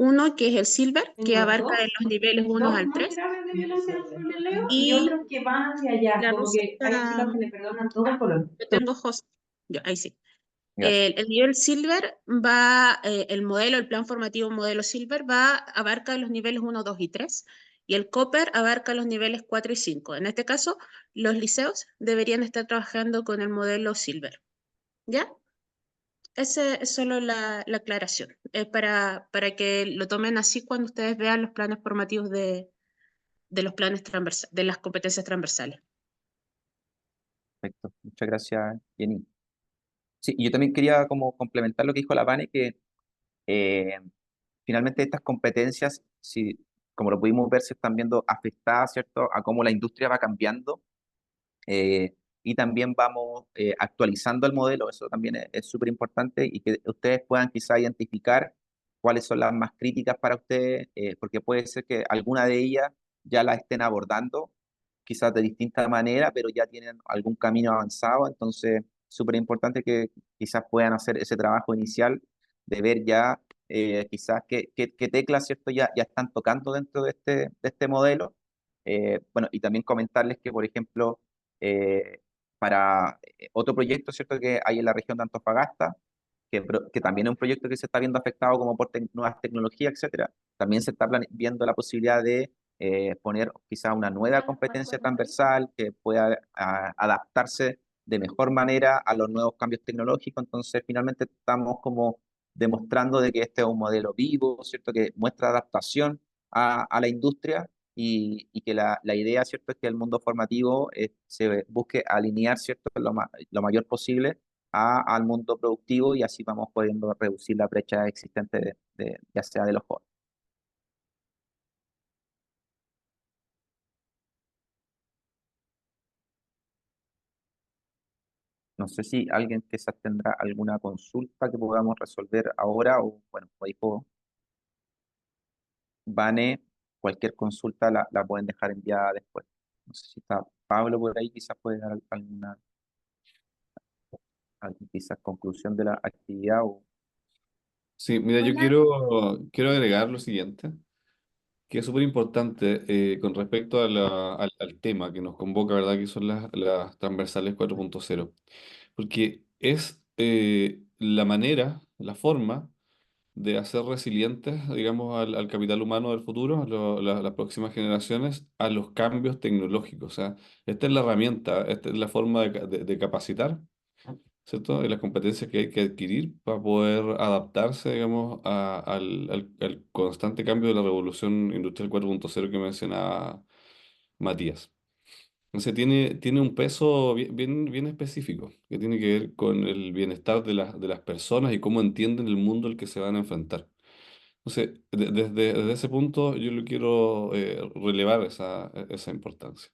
Uno que es el Silver, que Tengo abarca dos, de los niveles 1 dos al muy 3, graves de violencia contra el Leo y y otros que van hacia allá, la como que hay receta, chicas que le perdonan todo el color. yo tengo José, yo, ahí sí. Gracias. El nivel Silver va, el modelo, el plan formativo modelo Silver abarca los niveles 1, 2 y 3, y el Copper abarca los niveles 4 y 5. En este caso, los liceos deberían estar trabajando con el modelo Silver, ¿ya? Ese es solo la aclaración, para que lo tomen así cuando ustedes vean los planes formativos de los planes de las competencias transversales. Perfecto. Muchas gracias, Jenny. Sí, y yo también quería como complementar lo que dijo la Vane, que eh, finalmente estas competencias, si, como lo pudimos ver, se están viendo afectadas, ¿cierto?, a cómo la industria va cambiando, y también vamos actualizando el modelo. Eso también es súper importante, y que ustedes puedan quizá identificar cuáles son las más críticas para ustedes, porque puede ser que alguna de ellas ya la estén abordando, quizás de distinta manera, pero ya tienen algún camino avanzado. Entonces, súper importante que quizás puedan hacer ese trabajo inicial de ver ya quizás qué teclas, ¿cierto?, ya están tocando dentro de este modelo. Bueno, y también comentarles que, por ejemplo, para otro proyecto, ¿cierto?, que hay en la región de Antofagasta, que también es un proyecto que se está viendo afectado como por nuevas tecnologías, etcétera. También se está viendo la posibilidad de poner quizá una nueva competencia transversal que pueda adaptarse de mejor manera a los nuevos cambios tecnológicos. Entonces, finalmente estamos como demostrando de que este es un modelo vivo, ¿cierto?, que muestra adaptación a la industria, y que la idea, ¿cierto?, es que el mundo formativo se busque alinear, ¿cierto?, lo mayor posible al mundo productivo, y así vamos pudiendo reducir la brecha existente ya sea de los jóvenes. No sé si alguien quizás tendrá alguna consulta que podamos resolver ahora, o bueno, como dijo Vane, cualquier consulta la pueden dejar enviada después. No sé si está Pablo por ahí, quizás puede dar quizás conclusión de la actividad. Sí, mira, yo Hola. quiero agregar lo siguiente, que es súper importante con respecto al tema que nos convoca, ¿verdad? Que son las transversales 4.0, porque es la manera, la forma de hacer resilientes, digamos, al capital humano del futuro, las próximas generaciones, a los cambios tecnológicos. O sea, esta es la herramienta, esta es la forma de capacitar, ¿cierto? Y las competencias que hay que adquirir para poder adaptarse, digamos, al constante cambio de la revolución industrial 4.0 que mencionaba Matías. Entonces tiene un peso bien específico, que tiene que ver con el bienestar de las personas y cómo entienden el mundo al que se van a enfrentar. Entonces, desde ese punto yo le quiero relevar esa importancia.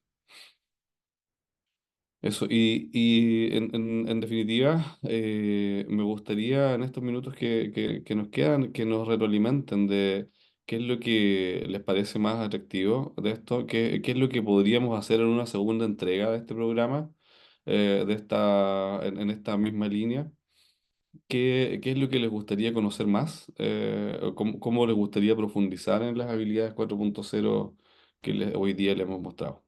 Eso, y en definitiva, me gustaría en estos minutos que nos quedan, que nos retroalimenten de qué es lo que les parece más atractivo de esto, qué es lo que podríamos hacer en una segunda entrega de este programa, en esta misma línea, qué es lo que les gustaría conocer más, o cómo les gustaría profundizar en las habilidades 4.0 que hoy día les hemos mostrado.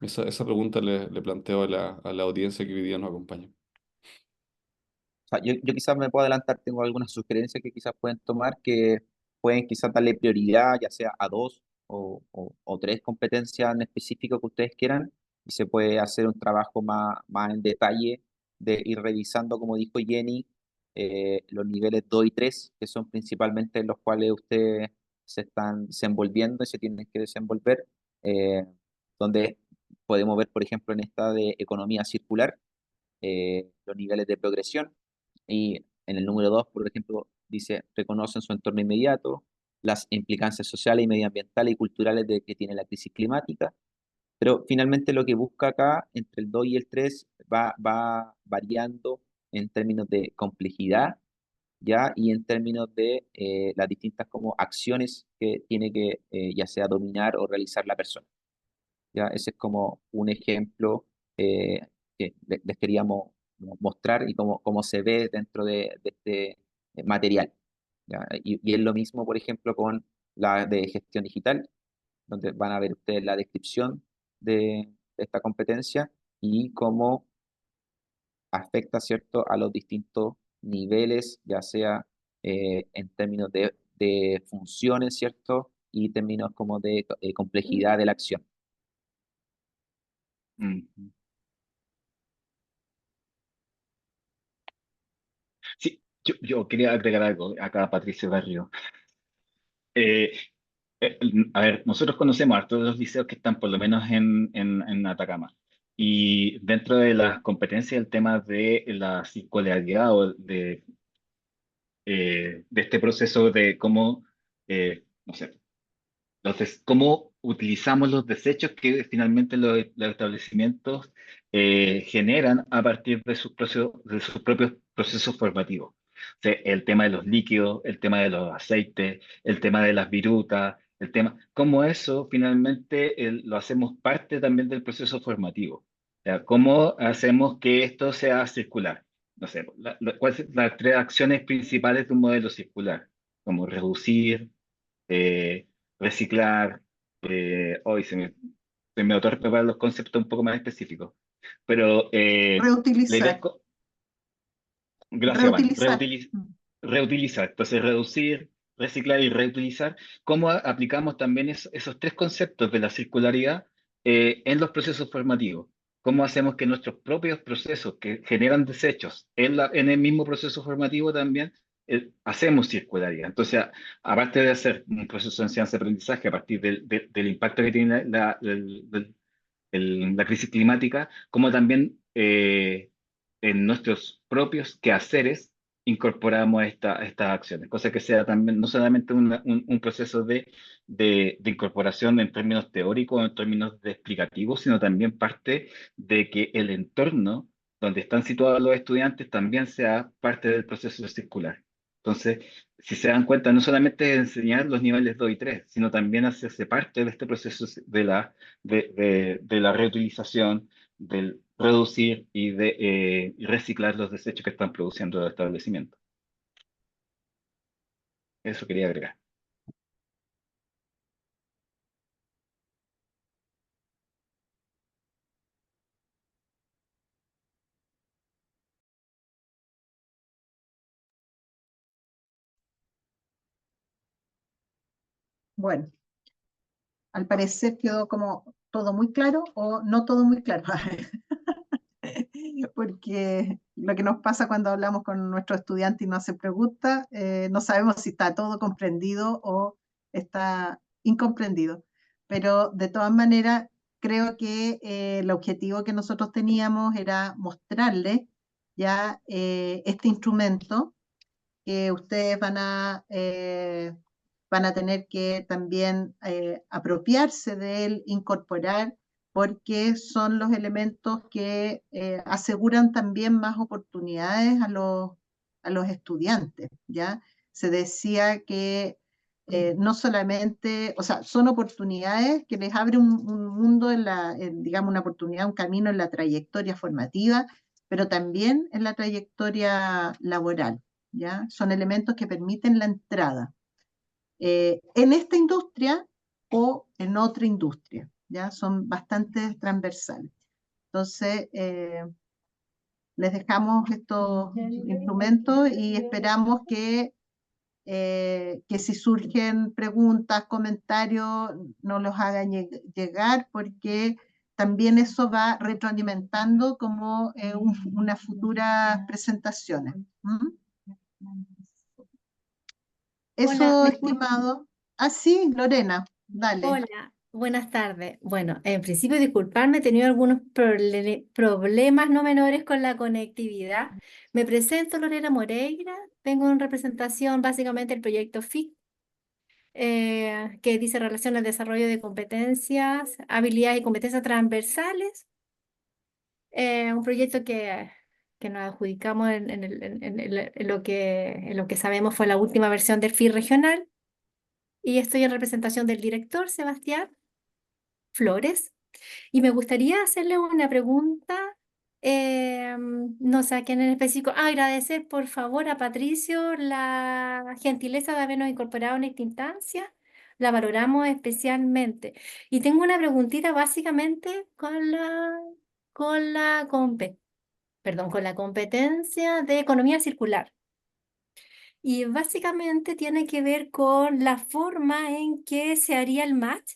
Esa pregunta le planteo a la audiencia que hoy día nos acompaña. O sea, yo quizás me puedo adelantar, tengo algunas sugerencias que quizás pueden tomar, que pueden quizás darle prioridad, ya sea a dos o tres competencias en específico que ustedes quieran, y se puede hacer un trabajo más en detalle de ir revisando, como dijo Jenny, los niveles 2 y 3, que son principalmente los cuales ustedes se están desenvolviendo y se tienen que desenvolver, donde podemos ver, por ejemplo, en esta de economía circular, los niveles de progresión. Y en el número 2, por ejemplo, dice, reconocen su entorno inmediato, las implicancias sociales y medioambientales y culturales que tiene la crisis climática. Pero finalmente lo que busca acá, entre el 2 y el 3, va variando en términos de complejidad, ¿ya? Y en términos de las distintas como acciones que tiene que ya sea dominar o realizar la persona. ¿Ya? Ese es como un ejemplo eh, que les queríamos mostrar, y cómo se ve dentro de este material. ¿ya? Y es lo mismo, por ejemplo, con la de gestión digital, donde van a ver ustedes la descripción de esta competencia y cómo afecta, ¿cierto?, a los distintos niveles, ya sea en términos de funciones, ¿cierto?, y términos como de complejidad de la acción. Mm. Sí, yo quería agregar algo acá, Patricio Barrio. Eh, a ver, nosotros conocemos a todos los liceos que están por lo menos en Atacama. Y dentro de las competencias, el tema de la circularidad o de este proceso de cómo, no sé, entonces, ¿cómo utilizamos los desechos que finalmente los establecimientos generan a partir de sus propios procesos formativos? O sea, el tema de los líquidos, el tema de los aceites, el tema de las virutas, el tema, cómo eso finalmente lo hacemos parte también del proceso formativo. O sea, ¿cómo hacemos que esto sea circular? No sé, ¿cuáles son las tres acciones principales de un modelo circular? Como reducir, eh, reciclar, hoy se me otorga para los conceptos un poco más específicos, pero la idea es, Reutilizar, gracias, Vane, reutilizar. reutilizar, entonces reducir, reciclar y reutilizar, ¿cómo aplicamos también esos tres conceptos de la circularidad en los procesos formativos? ¿Cómo hacemos que nuestros propios procesos que generan desechos en el mismo proceso formativo también hacemos circularidad? Entonces, aparte de hacer un proceso de enseñanza-aprendizaje a partir del impacto que tiene la crisis climática, como también en nuestros propios quehaceres incorporamos estas acciones, cosa que sea también no solamente un proceso de incorporación en términos teóricos, en términos de explicativos, sino también parte de que el entorno donde están situados los estudiantes también sea parte del proceso circular. Entonces, si se dan cuenta, no solamente es enseñar los niveles 2 y 3, sino también hacerse parte de este proceso de la reutilización, del reducir y reciclar los desechos que están produciendo los establecimientos. Eso quería agregar. Bueno, al parecer quedó como todo muy claro o no todo muy claro. Porque lo que nos pasa cuando hablamos con nuestros estudiantes y nos hacen preguntas, no sabemos si está todo comprendido o está incomprendido. Pero de todas maneras, creo que el objetivo que nosotros teníamos era mostrarles ya este instrumento que ustedes van a tener que también apropiarse de él, incorporar, porque son los elementos que aseguran también más oportunidades a los estudiantes, ¿ya? Se decía que no solamente, o sea, son oportunidades que les abre un mundo digamos, una oportunidad, un camino en la trayectoria formativa, pero también en la trayectoria laboral, ¿ya? Son elementos que permiten la entrada en esta industria o en otra industria, ¿ya? Son bastante transversales. Entonces, les dejamos estos instrumentos y esperamos que si surgen preguntas, comentarios, nos los hagan llegar porque también eso va retroalimentando como unas futuras presentaciones. ¿Mm? Hola, Eso, estimado. Ah, sí, Lorena, dale. hola, buenas tardes. Bueno, en principio disculparme, he tenido algunos problemas no menores con la conectividad. Me presento, Lorena Moreira, vengo en representación básicamente del proyecto FIC, que dice Relación al Desarrollo de Competencias, Habilidades y Competencias Transversales, un proyecto que nos adjudicamos en lo que sabemos fue la última versión del FIC regional. Y estoy en representación del director, Sebastián Flores, y me gustaría hacerle una pregunta No sé a quién en específico. Agradecer por favor a Patricio la gentileza de habernos incorporado en esta instancia. La valoramos especialmente. Y tengo una preguntita básicamente con la competencia de economía circular. Y básicamente tiene que ver con la forma en que se haría el match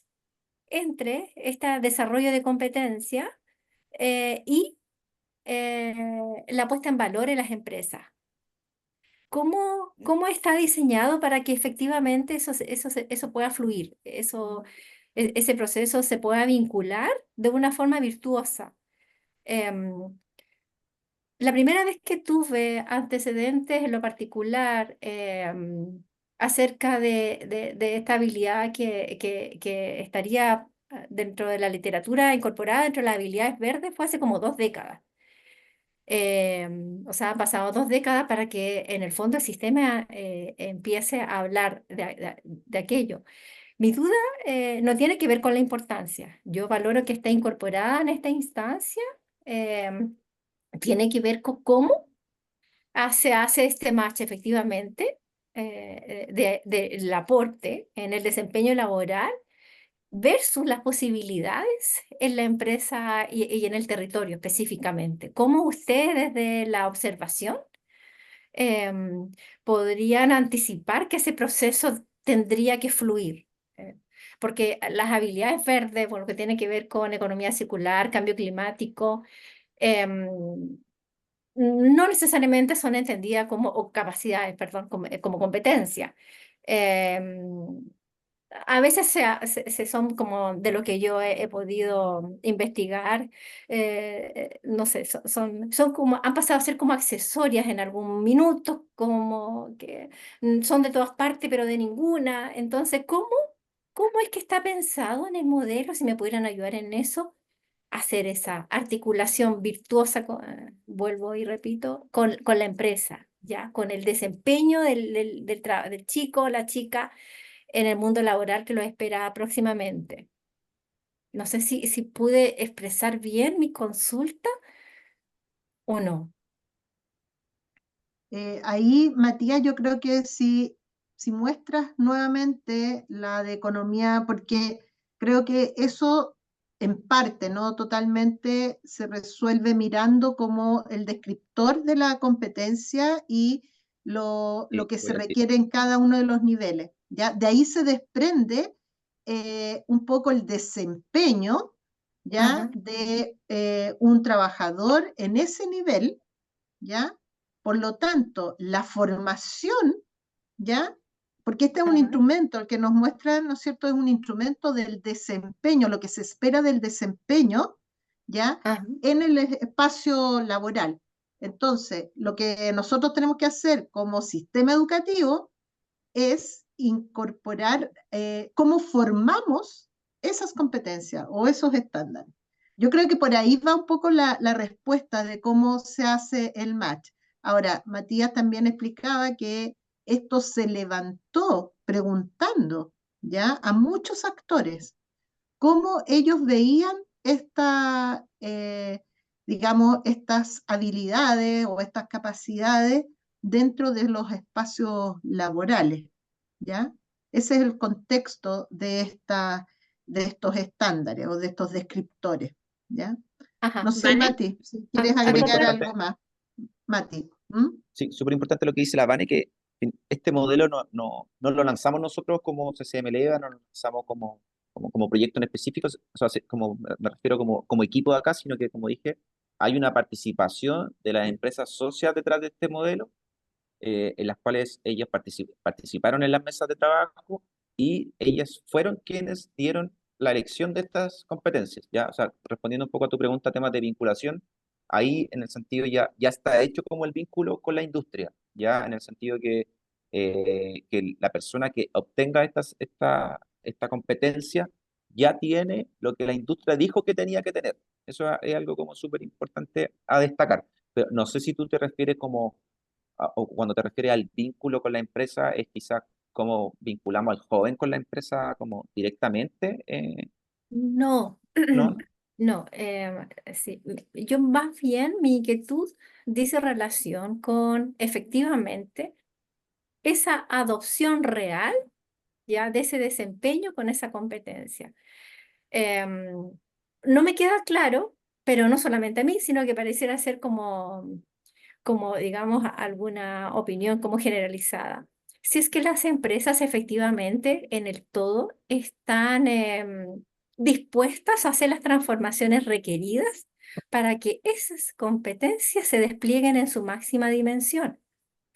entre este desarrollo de competencia y la puesta en valor en las empresas. ¿Cómo está diseñado para que efectivamente eso pueda fluir, ese proceso se pueda vincular de una forma virtuosa? Em, la primera vez que tuve antecedentes en lo particular acerca de esta habilidad que estaría dentro de la literatura incorporada dentro de las habilidades verdes fue hace como 2 décadas. O sea, han pasado 2 décadas para que en el fondo el sistema empiece a hablar de aquello. Mi duda no tiene que ver con la importancia. Yo valoro que esté incorporada en esta instancia. em, Tiene que ver con cómo se hace este match efectivamente del aporte en el desempeño laboral versus las posibilidades en la empresa y en el territorio específicamente. ¿Cómo ustedes desde la observación em, podrían anticipar que ese proceso tendría que fluir? Eh, Porque las habilidades verdes, por lo que tiene que ver con economía circular, cambio climático, em, no necesariamente son entendidas como, o capacidades, perdón, como competencia. Em, a veces son como de lo que yo he podido investigar, no sé, son como, han pasado a ser como accesorias en algún minuto, como que son de todas partes, pero de ninguna. Entonces, ¿cómo es que está pensado en el modelo? Si me pudieran ayudar en eso, hacer esa articulación virtuosa, vuelvo y repito, con la empresa, ¿ya? Con el desempeño del chico o la chica en el mundo laboral que lo espera próximamente. No sé si pude expresar bien mi consulta o no. Ahí, Matías, yo creo que si muestras nuevamente la de economía, porque creo que eso en parte, no totalmente, se resuelve mirando como el descriptor de la competencia y lo Sí, que voy se al tiro. requiere en cada uno de los niveles, ¿ya? De ahí se desprende un poco el desempeño, ¿ya? Ajá, De un trabajador en ese nivel, ¿ya? Por lo tanto, la formación, ¿ya? Porque este es un ajá, instrumento, el que nos muestra, ¿no es cierto? Es un instrumento del desempeño, lo que se espera del desempeño, ¿ya? ajá, En el espacio laboral. Entonces, lo que nosotros tenemos que hacer como sistema educativo es incorporar cómo formamos esas competencias o esos estándares. Yo creo que por ahí va un poco la respuesta de cómo se hace el match. Ahora, Matías también explicaba que esto se levantó preguntando ya a muchos actores cómo ellos veían digamos, estas habilidades o estas capacidades dentro de los espacios laborales, ¿ya? Ese es el contexto de estos estándares o de estos descriptores, ¿ya? ajá. No sé, ¿Vale? Mati, si quieres Súper agregar importante. algo más, Mati. ¿Mm? Sí, súper importante lo que dice la Vane, que este modelo no lo lanzamos nosotros como CCM Eleva, no lo lanzamos como proyecto en específico, o sea, como, me refiero como equipo de acá, sino que, como dije, hay una participación de las empresas socias detrás de este modelo, en las cuales ellas participaron en las mesas de trabajo y ellas fueron quienes dieron la elección de estas competencias, ¿ya? O sea, respondiendo un poco a tu pregunta, temas de vinculación, ahí en el sentido ya está hecho como el vínculo con la industria, ya en el sentido que la persona que obtenga esta competencia ya tiene lo que la industria dijo que tenía que tener. Eso es algo como súper importante a destacar. Pero no sé si tú te refieres como o cuando te refieres al vínculo con la empresa, es quizás cómo vinculamos al joven con la empresa como directamente, No, ¿no? No, sí, yo más bien mi inquietud dice relación con efectivamente esa adopción real ya de ese desempeño con esa competencia. Em, no me queda claro, pero no solamente a mí, sino que pareciera ser como digamos, alguna opinión como generalizada. Si es que las empresas efectivamente en el todo están dispuestas a hacer las transformaciones requeridas para que esas competencias se desplieguen en su máxima dimensión.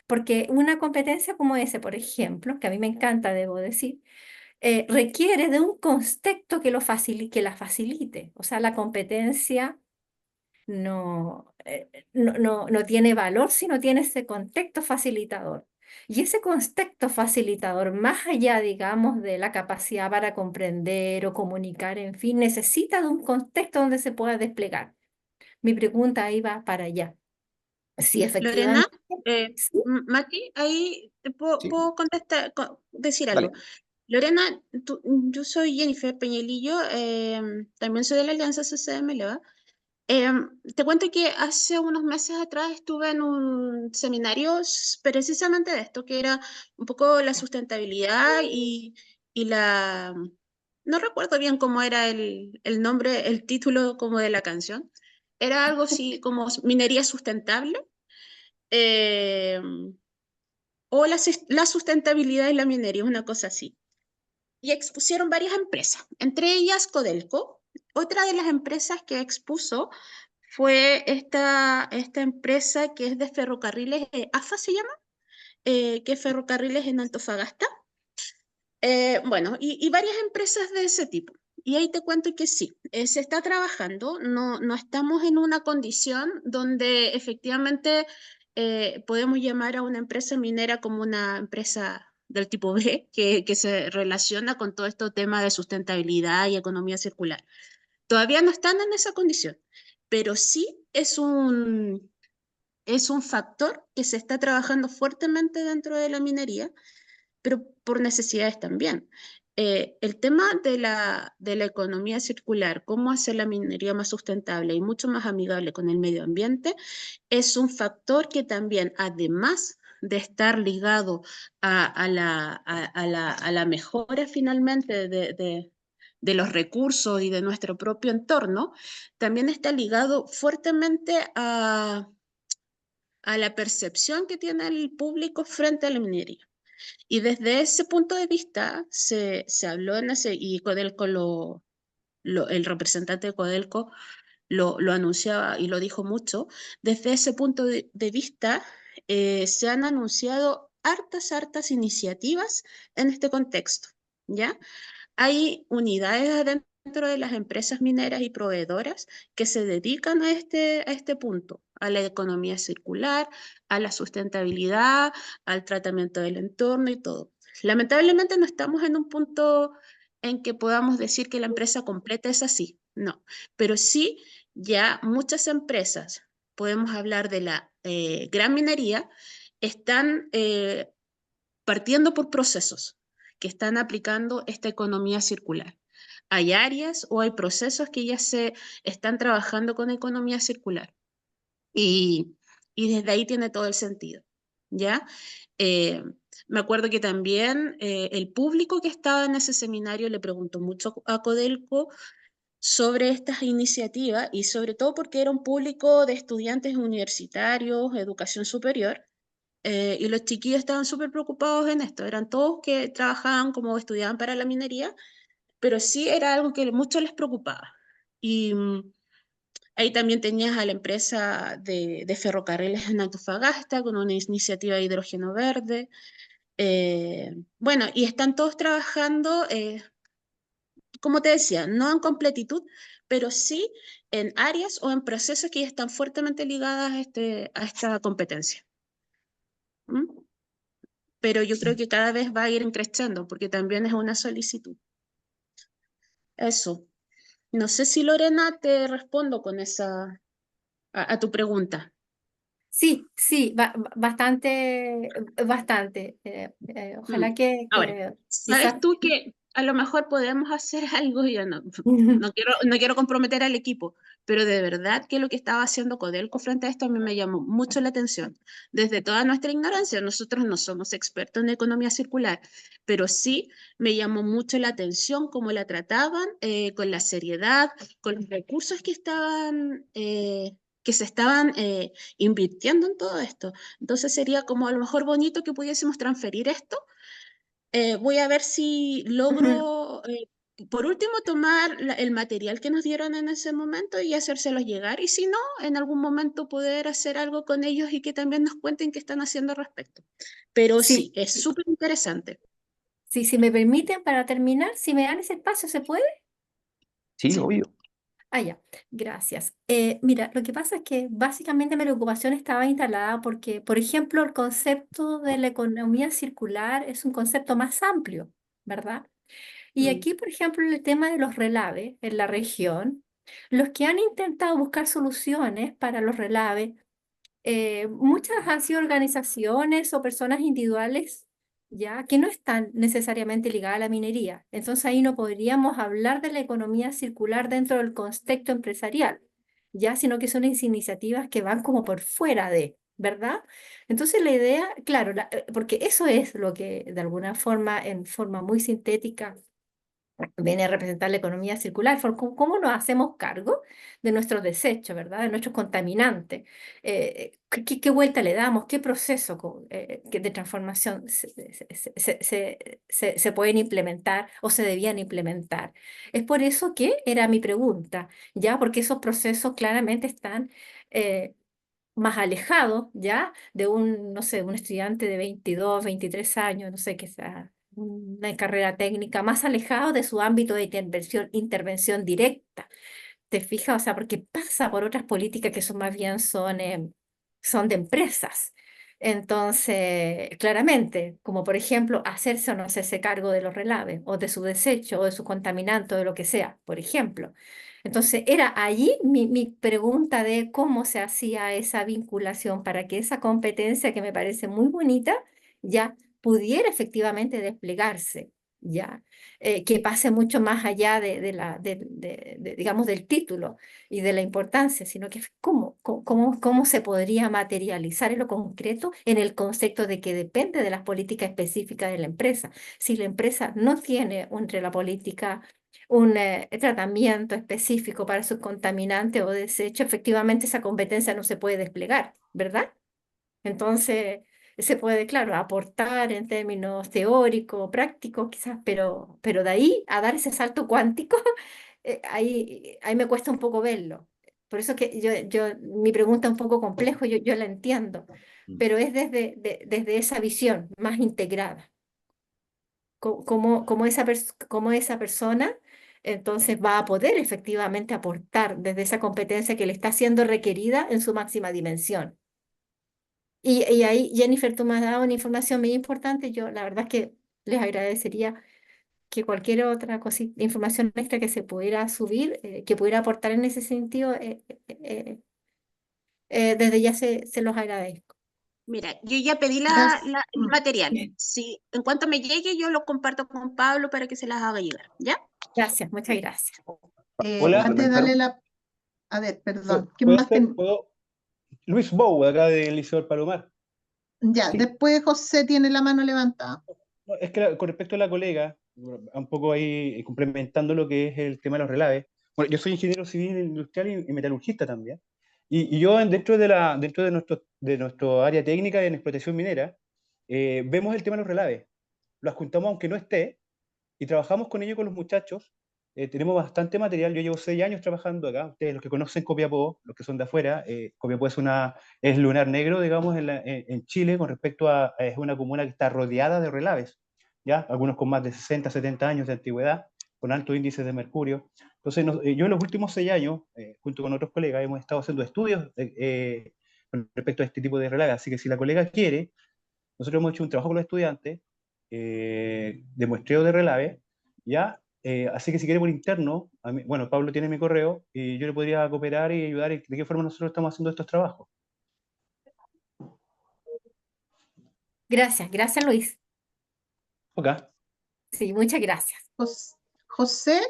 Porque una competencia como ese, por ejemplo, que a mí me encanta, debo decir, requiere de un contexto que la facilite. O sea, la competencia no tiene valor si no tiene ese contexto facilitador. Y ese contexto facilitador, más allá, digamos, de la capacidad para comprender o comunicar, en fin, necesita de un contexto donde se pueda desplegar. Mi pregunta ahí va para allá. Si Lorena, efectivamente, sí, Mati, ahí te Sí, puedo contestar, decir algo. vale. Lorena, yo soy Jennifer Peñalillo, también soy de la Alianza CCM, ¿le va? Te cuento que hace unos meses atrás estuve en un seminario precisamente de esto, que era un poco la sustentabilidad y la... No recuerdo bien cómo era el nombre, el título como de la canción. Era algo así como minería sustentable, eh, o la sustentabilidad de la minería, una cosa así. Y expusieron varias empresas, entre ellas Codelco. Otra de las empresas que expuso fue esta empresa que es de ferrocarriles, AFA se llama, que es Ferrocarriles en Antofagasta. Bueno, y varias empresas de ese tipo. Y ahí te cuento que sí, se está trabajando, no estamos en una condición donde efectivamente podemos llamar a una empresa minera como una empresa del tipo B, que se relaciona con todo este tema de sustentabilidad y economía circular. Todavía no están en esa condición, pero sí es un factor que se está trabajando fuertemente dentro de la minería, pero por necesidades también. El tema de la economía circular, cómo hacer la minería más sustentable y mucho más amigable con el medio ambiente, es un factor que también, además de estar ligado a la mejora finalmente de los recursos y de nuestro propio entorno, también está ligado fuertemente a la percepción que tiene el público frente a la minería. Y desde ese punto de vista se habló en ese, y Codelco el representante de Codelco lo anunciaba y lo dijo mucho, desde ese punto de vista se han anunciado hartas iniciativas en este contexto, ¿ya? Hay unidades dentro de las empresas mineras y proveedoras que se dedican a este punto, a la economía circular, a la sustentabilidad, al tratamiento del entorno y todo. Lamentablemente no estamos en un punto en que podamos decir que la empresa completa es así, no, pero sí ya muchas empresas, podemos hablar de la gran minería, están partiendo por procesos que están aplicando esta economía circular. Hay áreas o hay procesos que ya se están trabajando con economía circular y desde ahí tiene todo el sentido, ¿ya? Eh, Me acuerdo que también el público que estaba en ese seminario le preguntó mucho a Codelco sobre estas iniciativas y sobre todo porque era un público de estudiantes universitarios, educación superior, y los chiquillos estaban súper preocupados en esto. Eran todos que trabajaban como estudiaban para la minería, pero sí era algo que mucho les preocupaba. Y ahí también tenías a la empresa de ferrocarriles en Antofagasta con una iniciativa de hidrógeno verde. Bueno, y están todos trabajando, como te decía, no en completitud, pero sí en áreas o en procesos que ya están fuertemente ligadas a esta competencia. ¿Mm? Pero yo creo que cada vez va a ir creciendo porque también es una solicitud. Eso. No sé si Lorena te respondo con a tu pregunta. sí, bastante. Mm. Ojalá Ahora, quizás, ¿sabes tú que a lo mejor podemos hacer algo, yo no quiero comprometer al equipo, pero de verdad que lo que estaba haciendo Codelco frente a esto a mí me llamó mucho la atención. Desde toda nuestra ignorancia, nosotros no somos expertos en economía circular, pero sí me llamó mucho la atención cómo la trataban, con la seriedad, con los recursos que se estaban invirtiendo en todo esto. Entonces sería como a lo mejor bonito que pudiésemos transferir esto. Voy a ver si logro, por último, tomar el material que nos dieron en ese momento y hacérselos llegar. Y si no, en algún momento poder hacer algo con ellos y que también nos cuenten qué están haciendo al respecto. Pero Sí, sí, es súper interesante. sí, si me permiten para terminar, si me dan ese espacio, ¿se puede? Sí, Sí. obvio. Ah, ya, gracias. Mira, lo que pasa es que básicamente mi preocupación estaba instalada porque, por ejemplo, el concepto de la economía circular es un concepto más amplio, ¿verdad? Y Mm. aquí, por ejemplo, el tema de los relaves en la región, los que han intentado buscar soluciones para los relaves, muchas han sido organizaciones o personas individuales, ya, que no están necesariamente ligadas a la minería. Entonces ahí no podríamos hablar de la economía circular dentro del contexto empresarial, ya, sino que son iniciativas que van como por fuera de, ¿verdad? Entonces la idea, claro, porque eso es lo que de alguna forma, en forma muy sintética, viene a representar la economía circular, cómo nos hacemos cargo de nuestros desechos, ¿verdad? De nuestros contaminantes. ¿Qué vuelta le damos? ¿Qué proceso de transformación se pueden implementar o se debían implementar? Es por eso que era mi pregunta, ¿ya? Porque esos procesos claramente están más alejados, ¿ya? De un, no sé, un estudiante de 22, 23 años, no sé, que sea una carrera técnica, más alejado de su ámbito de intervención directa. ¿Te fijas? O sea, porque pasa por otras políticas que son más bien son de empresas. Entonces, claramente, como por ejemplo, hacerse o no hacerse cargo de los relaves, o de su desecho, o de su contaminante, o de lo que sea, por ejemplo. Entonces, era allí mi pregunta de cómo se hacía esa vinculación para que esa competencia que me parece muy bonita ya pudiera efectivamente desplegarse, ya que pase mucho más allá digamos, del título y de la importancia, sino que cómo se podría materializar en lo concreto en el concepto de que depende de las políticas específicas de la empresa. Si la empresa no tiene entre la política un tratamiento específico para sus contaminantes o desechos, efectivamente esa competencia no se puede desplegar, ¿verdad? Entonces, se puede, claro, aportar en términos teóricos, prácticos, quizás, pero de ahí a dar ese salto cuántico, ahí me cuesta un poco verlo. Por eso que mi pregunta es un poco complejo, yo la entiendo, Mm. pero es desde esa visión más integrada, cómo esa persona entonces va a poder efectivamente aportar desde esa competencia que le está siendo requerida en su máxima dimensión. Y ahí, Jennifer, tú me has dado una información muy importante. Yo la verdad es que les agradecería que cualquier otra cosita, información extra que se pudiera subir, que pudiera aportar en ese sentido, desde ya se los agradezco. Mira, yo ya pedí Gracias. el material. Si en cuanto me llegue, yo lo comparto con Pablo para que se las haga llegar, ¿ya? Gracias, muchas gracias. Hola, Antes de ¿Complementaron? darle a ver, perdón, ¿quién ¿puedo más? hacer? Luis Bow, acá del Liceo del Palomar. Ya, Sí. después José tiene la mano levantada. No, es que con respecto a la colega, un poco ahí complementando lo que es el tema de los relaves. Bueno, yo soy ingeniero civil industrial y metalurgista también. Y yo dentro de nuestro área técnica en explotación minera, vemos el tema de los relaves. Lo adjuntamos aunque no esté, y trabajamos con ello con los muchachos. Tenemos bastante material. Yo llevo 6 años trabajando acá. Ustedes, los que conocen Copiapó, los que son de afuera, Copiapó es lunar negro, digamos, en Chile, con respecto es una comuna que está rodeada de relaves, ¿ya? Algunos con más de 60, 70 años de antigüedad, con altos índices de mercurio. Entonces, yo en los últimos 6 años, junto con otros colegas, hemos estado haciendo estudios con respecto a este tipo de relaves. Así que si la colega quiere, nosotros hemos hecho un trabajo con los estudiantes de muestreo de relave, ¿ya? Así que si quiere por interno, bueno, Pablo tiene mi correo y yo le podría cooperar y ayudar de qué forma nosotros estamos haciendo estos trabajos. Gracias, gracias Luis. Ok. Sí, muchas gracias. José,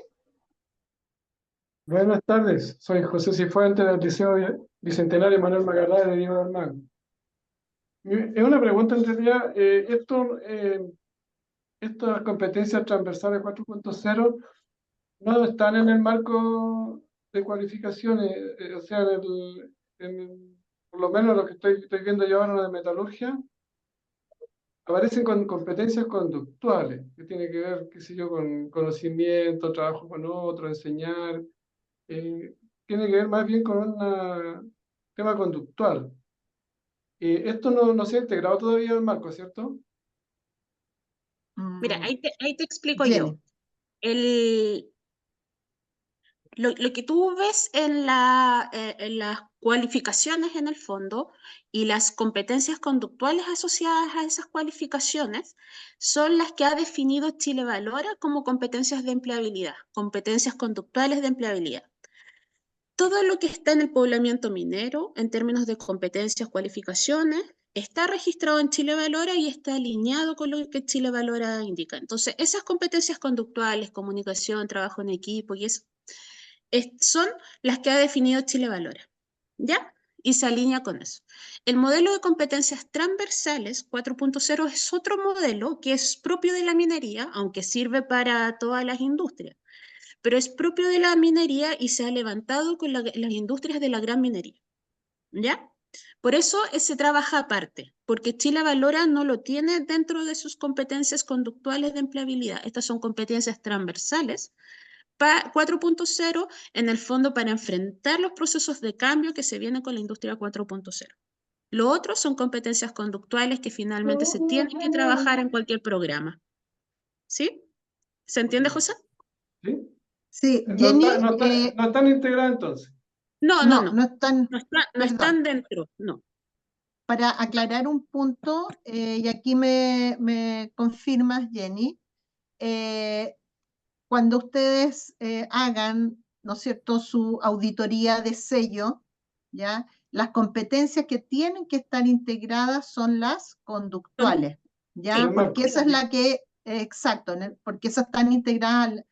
Buenas tardes, soy José Cifuentes del Liceo Bicentenario Manuel Magalhães de Diego de Almagro. Es una pregunta en realidad, estas competencias transversales 4.0 no están en el marco de cualificaciones, o sea, por lo menos lo que estoy viendo yo ahora de metalurgia, aparecen con competencias conductuales, que tiene que ver, qué sé yo, con conocimiento, trabajo con otro, enseñar. Tiene que ver más bien con un tema conductual. Esto no se ha integrado todavía al marco, ¿cierto? Mira, ahí te explico Jenny. yo. Lo que tú ves en las cualificaciones en el fondo y las competencias conductuales asociadas a esas cualificaciones son las que ha definido Chile Valora como competencias de empleabilidad, competencias conductuales de empleabilidad. Todo lo que está en el poblamiento minero, en términos de competencias, cualificaciones, está registrado en Chile Valora y está alineado con lo que Chile Valora indica. Entonces, esas competencias conductuales, comunicación, trabajo en equipo y eso, son las que ha definido Chile Valora, ¿ya? Y se alinea con eso. El modelo de competencias transversales 4.0 es otro modelo que es propio de la minería, aunque sirve para todas las industrias, pero es propio de la minería y se ha levantado con las industrias de la gran minería, ¿ya? Por eso se trabaja aparte, porque Chile Valora no lo tiene dentro de sus competencias conductuales de empleabilidad. Estas son competencias transversales 4.0 en el fondo para enfrentar los procesos de cambio que se vienen con la industria 4.0. Lo otro son competencias conductuales que finalmente se tienen que trabajar en cualquier programa. ¿Sí? ¿Se entiende, José? ¿Sí? Sí, No Jenny, no están integradas entonces. No están, no están dentro, no. para aclarar un punto, y aquí me confirmas, Jenny, cuando ustedes hagan, ¿no es cierto?, su auditoría de sello, ¿ya? Las competencias que tienen que estar integradas son las conductuales, ¿ya? Sí. Porque esa es la que, exacto, porque esas están integradas,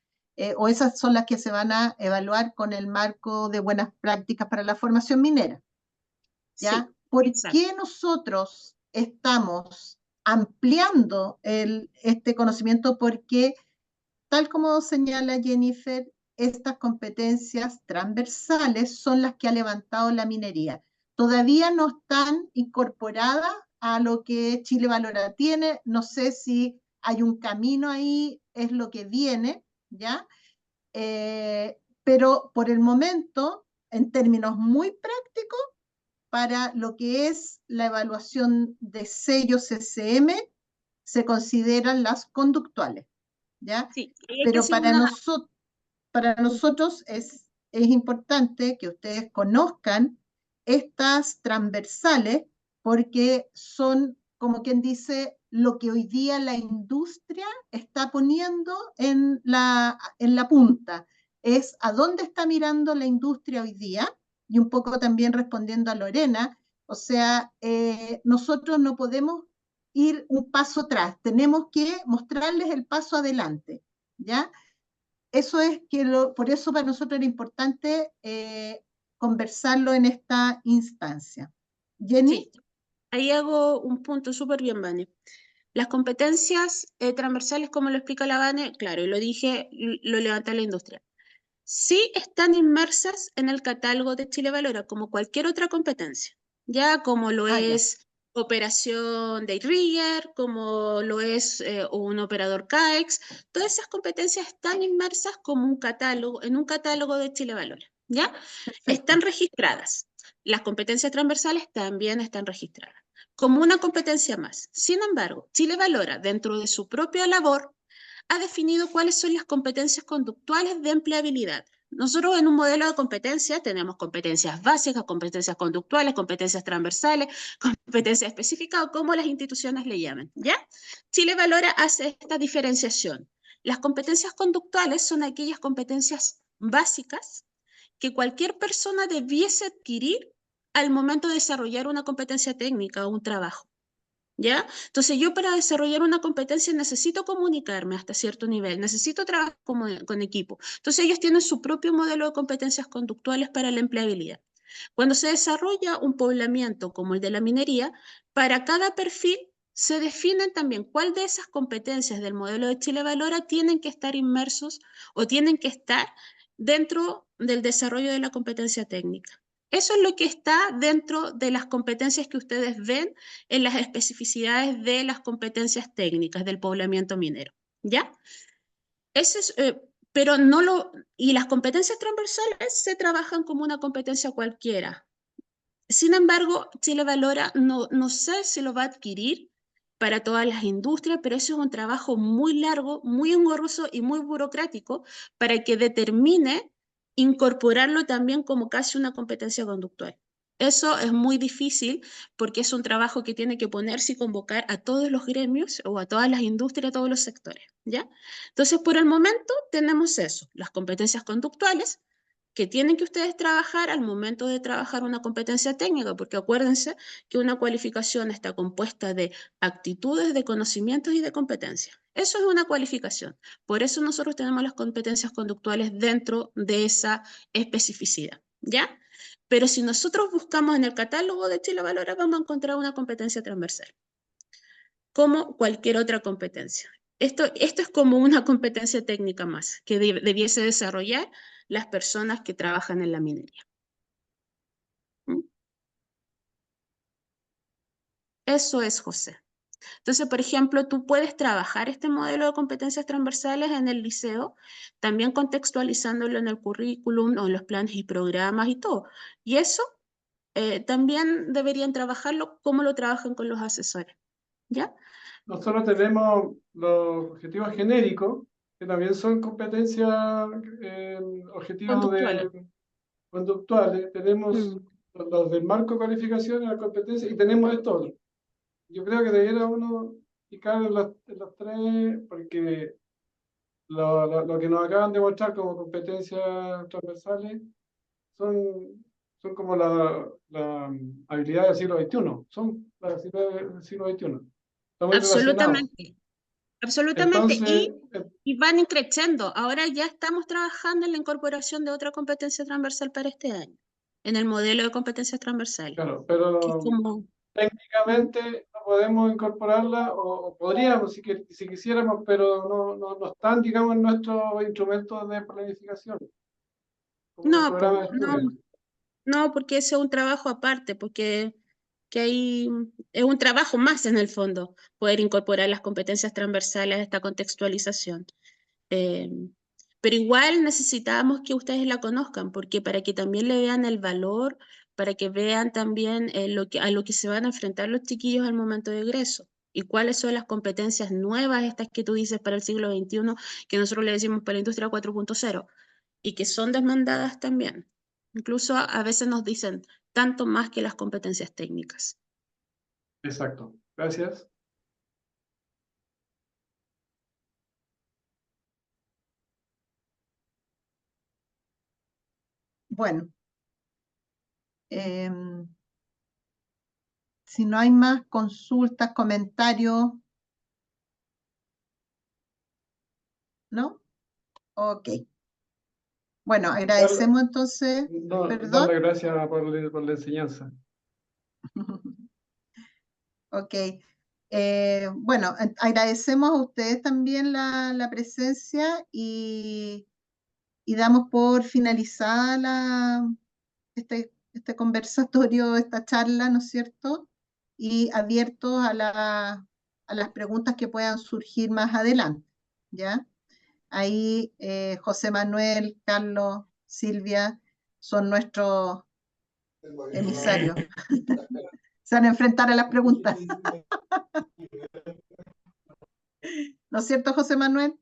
o esas son las que se van a evaluar con el marco de buenas prácticas para la formación minera, ¿ya? Sí, ¿Por exacto. qué nosotros estamos ampliando este conocimiento? Porque tal como señala Jennifer, estas competencias transversales son las que ha levantado la minería. Todavía no están incorporadas a lo que Chile Valora tiene. No sé si hay un camino ahí, es lo que viene, ¿ya? Pero por el momento, en términos muy prácticos, para lo que es la evaluación de sellos CCM, se consideran las conductuales, ¿ya? Sí, hay que Pero hacer para nosotros es importante que ustedes conozcan estas transversales porque son, como quien dice, lo que hoy día la industria está poniendo en la punta. Es a dónde está mirando la industria hoy día, y un poco también respondiendo a Lorena, o sea, nosotros no podemos ir un paso atrás, tenemos que mostrarles el paso adelante, ¿ya? Eso es por eso para nosotros era importante conversarlo en esta instancia. Jenny. Sí, ahí hago un punto súper bien, Vane. Las competencias transversales, como lo explica la Vane, claro, y lo dije, lo levanta la industria. Sí están inmersas en el catálogo de Chile Valora, como cualquier otra competencia, ya como lo es operación de rigger, como lo es un operador CAEX, todas esas competencias están inmersas como un catálogo, en un catálogo de Chile Valora, ¿ya? Perfecto. Están registradas. Las competencias transversales también están registradas, como una competencia más. Sin embargo, Chile Valora, dentro de su propia labor, ha definido cuáles son las competencias conductuales de empleabilidad. Nosotros en un modelo de competencias tenemos competencias básicas, competencias conductuales, competencias transversales, competencias específicas o como las instituciones le llamen, ¿ya? Chile Valora hace esta diferenciación. Las competencias conductuales son aquellas competencias básicas que cualquier persona debiese adquirir al momento de desarrollar una competencia técnica o un trabajo, ¿Ya? Entonces yo para desarrollar una competencia necesito comunicarme hasta cierto nivel, necesito trabajar con equipo. Entonces ellos tienen su propio modelo de competencias conductuales para la empleabilidad. Cuando se desarrolla un poblamiento como el de la minería, para cada perfil se definen también cuál de esas competencias del modelo de Chile Valora tienen que estar inmersos o tienen que estar dentro del desarrollo de la competencia técnica. Eso es lo que está dentro de las competencias que ustedes ven en las especificidades de las competencias técnicas del poblamiento minero, ¿ya? Ese es, pero no lo, y las competencias transversales se trabajan como una competencia cualquiera. Sin embargo, Chile Valora, no sé si lo va a adquirir para todas las industrias, pero eso es un trabajo muy largo, muy engorroso y muy burocrático para que determine incorporarlo también como casi una competencia conductual. Eso es muy difícil porque es un trabajo que tiene que ponerse y convocar a todos los gremios o a todas las industrias, a todos los sectores, ¿ya? Entonces, por el momento tenemos eso, las competencias conductuales, que tienen que ustedes trabajar al momento de trabajar una competencia técnica, porque acuérdense que una cualificación está compuesta de actitudes, de conocimientos y de competencias. Eso es una cualificación. Por eso nosotros tenemos las competencias conductuales dentro de esa especificidad, ¿ya? Pero si nosotros buscamos en el catálogo de Chile Valora, vamos a encontrar una competencia transversal, como cualquier otra competencia. Esto es como una competencia técnica más que debiese desarrollar las personas que trabajan en la minería. ¿Mm? Eso es, José. Entonces, por ejemplo, tú puedes trabajar este modelo de competencias transversales en el liceo, también contextualizándolo en el currículum o en los planes y programas y todo. Y eso también deberían trabajarlo como lo trabajan con los asesores, ¿ya? Nosotros tenemos los objetivos genéricos, que también son competencias, objetivos Conductuales. conductuales. Tenemos Mm. los del marco de cualificación y la competencia, y tenemos esto otro. Yo creo que debiera uno picar en los tres, porque lo que nos acaban de mostrar como competencias transversales son como la habilidad del siglo XXI, son las habilidades del siglo XXI. Están muy relacionados. Absolutamente. Absolutamente. Entonces, Y van creciendo. Ahora ya estamos trabajando en la incorporación de otra competencia transversal para este año, en el modelo de competencias transversales. claro, Que es pero como, técnicamente no podemos incorporarla, o podríamos si quisiéramos, pero no están, digamos, en nuestros instrumentos de planificación, como los no, programas de no, estudio. no, porque ese es un trabajo aparte, porque que hay, es un trabajo más en el fondo, poder incorporar las competencias transversales a esta contextualización. Eh, pero igual necesitamos que ustedes la conozcan, porque para que también le vean el valor, para que vean también a lo que se van a enfrentar los chiquillos al momento de egreso. Y cuáles son las competencias nuevas, estas que tú dices para el siglo XXI, que nosotros le decimos para la industria 4.0, y que son demandadas también. Incluso a veces nos dicen tanto más que las competencias técnicas. Exacto. Gracias. Bueno, si no hay más consultas, comentarios, ¿no? Ok. Bueno, agradecemos entonces, Darle perdón. gracias por la enseñanza. Ok. Bueno, agradecemos a ustedes también la presencia y damos por finalizada este conversatorio, esta charla, ¿no es cierto? Y abiertos a las preguntas que puedan surgir más adelante, ¿ya? Ahí José Manuel, Carlos, Silvia son nuestros emisarios. Se van a enfrentar a las preguntas. ¿No es cierto, José Manuel?